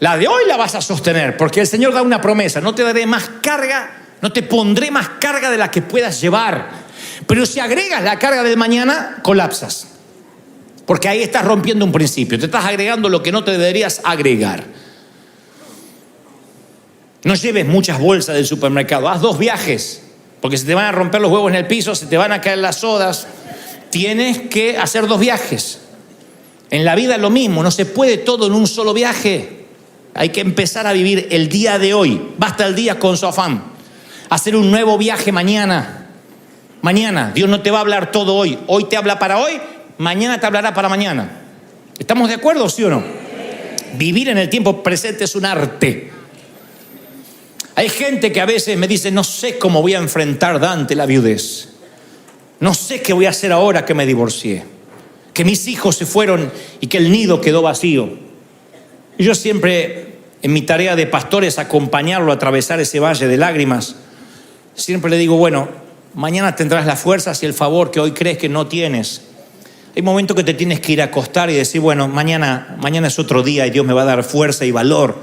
La de hoy la vas a sostener, porque el Señor da una promesa, no te daré más carga, no te pondré más carga de la que puedas llevar. Pero si agregas la carga del mañana, colapsas. Porque ahí estás rompiendo un principio. Te estás agregando lo que no te deberías agregar. No lleves muchas bolsas del supermercado. Haz 2 viajes. Porque se te van a romper los huevos en el piso, se te van a caer las sodas. Tienes que hacer 2 viajes. En la vida es lo mismo. No se puede todo en un solo viaje. Hay que empezar a vivir el día de hoy. Basta el día con su afán. Hacer un nuevo viaje mañana. Mañana, Dios no te va a hablar todo hoy. Hoy te habla para hoy, mañana te hablará para mañana. ¿Estamos de acuerdo, sí o no? Vivir en el tiempo presente es un arte. Hay gente que a veces me dice, no sé cómo voy a enfrentar Dante la viudez. No sé qué voy a hacer ahora que me divorcié. Que mis hijos se fueron y que el nido quedó vacío. Y yo siempre, en mi tarea de pastor es acompañarlo a atravesar ese valle de lágrimas. Siempre le digo, bueno, mañana tendrás las fuerzas y el favor que hoy crees que no tienes. Hay momentos que te tienes que ir a acostar y decir, bueno, mañana es otro día y Dios me va a dar fuerza y valor.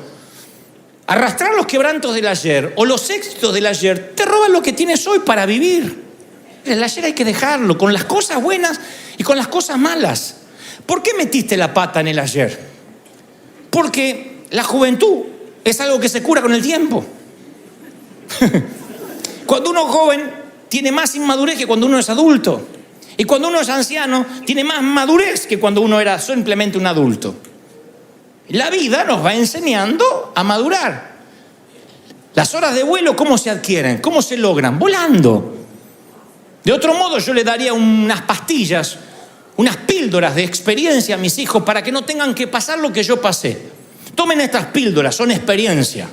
Arrastrar los quebrantos del ayer o los éxitos del ayer te roban lo que tienes hoy para vivir. El ayer hay que dejarlo, con las cosas buenas y con las cosas malas. ¿Por qué metiste la pata en el ayer? Porque la juventud es algo que se cura con el tiempo. Cuando uno es joven, tiene más inmadurez que cuando uno es adulto. Y cuando uno es anciano, tiene más madurez que cuando uno era simplemente un adulto. La vida nos va enseñando a madurar. Las horas de vuelo, ¿cómo se adquieren? ¿Cómo se logran? Volando. De otro modo, yo le daría unas pastillas, unas píldoras de experiencia a mis hijos para que no tengan que pasar lo que yo pasé. Tomen estas píldoras, son experiencia.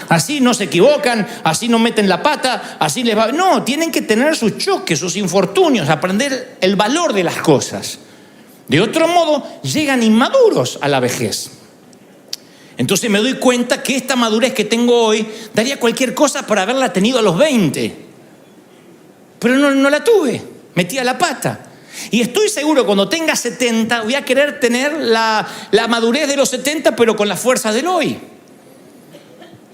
Así no se equivocan, así no meten la pata, así les va. No, tienen que tener sus choques, sus infortunios, aprender el valor de las cosas. De otro modo, llegan inmaduros a la vejez. Entonces me doy cuenta que esta madurez que tengo hoy daría cualquier cosa para haberla tenido a los 20. Pero no la tuve, metí a la pata. Y estoy seguro cuando tenga 70 voy a querer tener la madurez de los 70, pero con las fuerzas del hoy.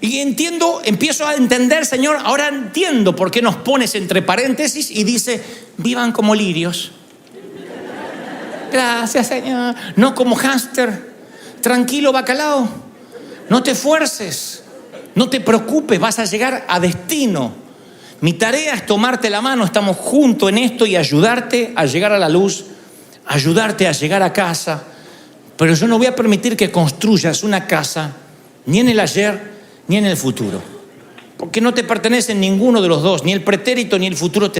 Y empiezo a entender, Señor, ahora entiendo por qué nos pones entre paréntesis y dice, vivan como lirios. Gracias, Señor. No como hámster. Tranquilo, bacalao. No te esfuerces. No te preocupes, vas a llegar a destino. Mi tarea es tomarte la mano, estamos juntos en esto y ayudarte a llegar a la luz, ayudarte a llegar a casa. Pero yo no voy a permitir que construyas una casa ni en el ayer ni en el futuro, porque no te pertenecen ninguno de los dos, ni el pretérito ni el futuro.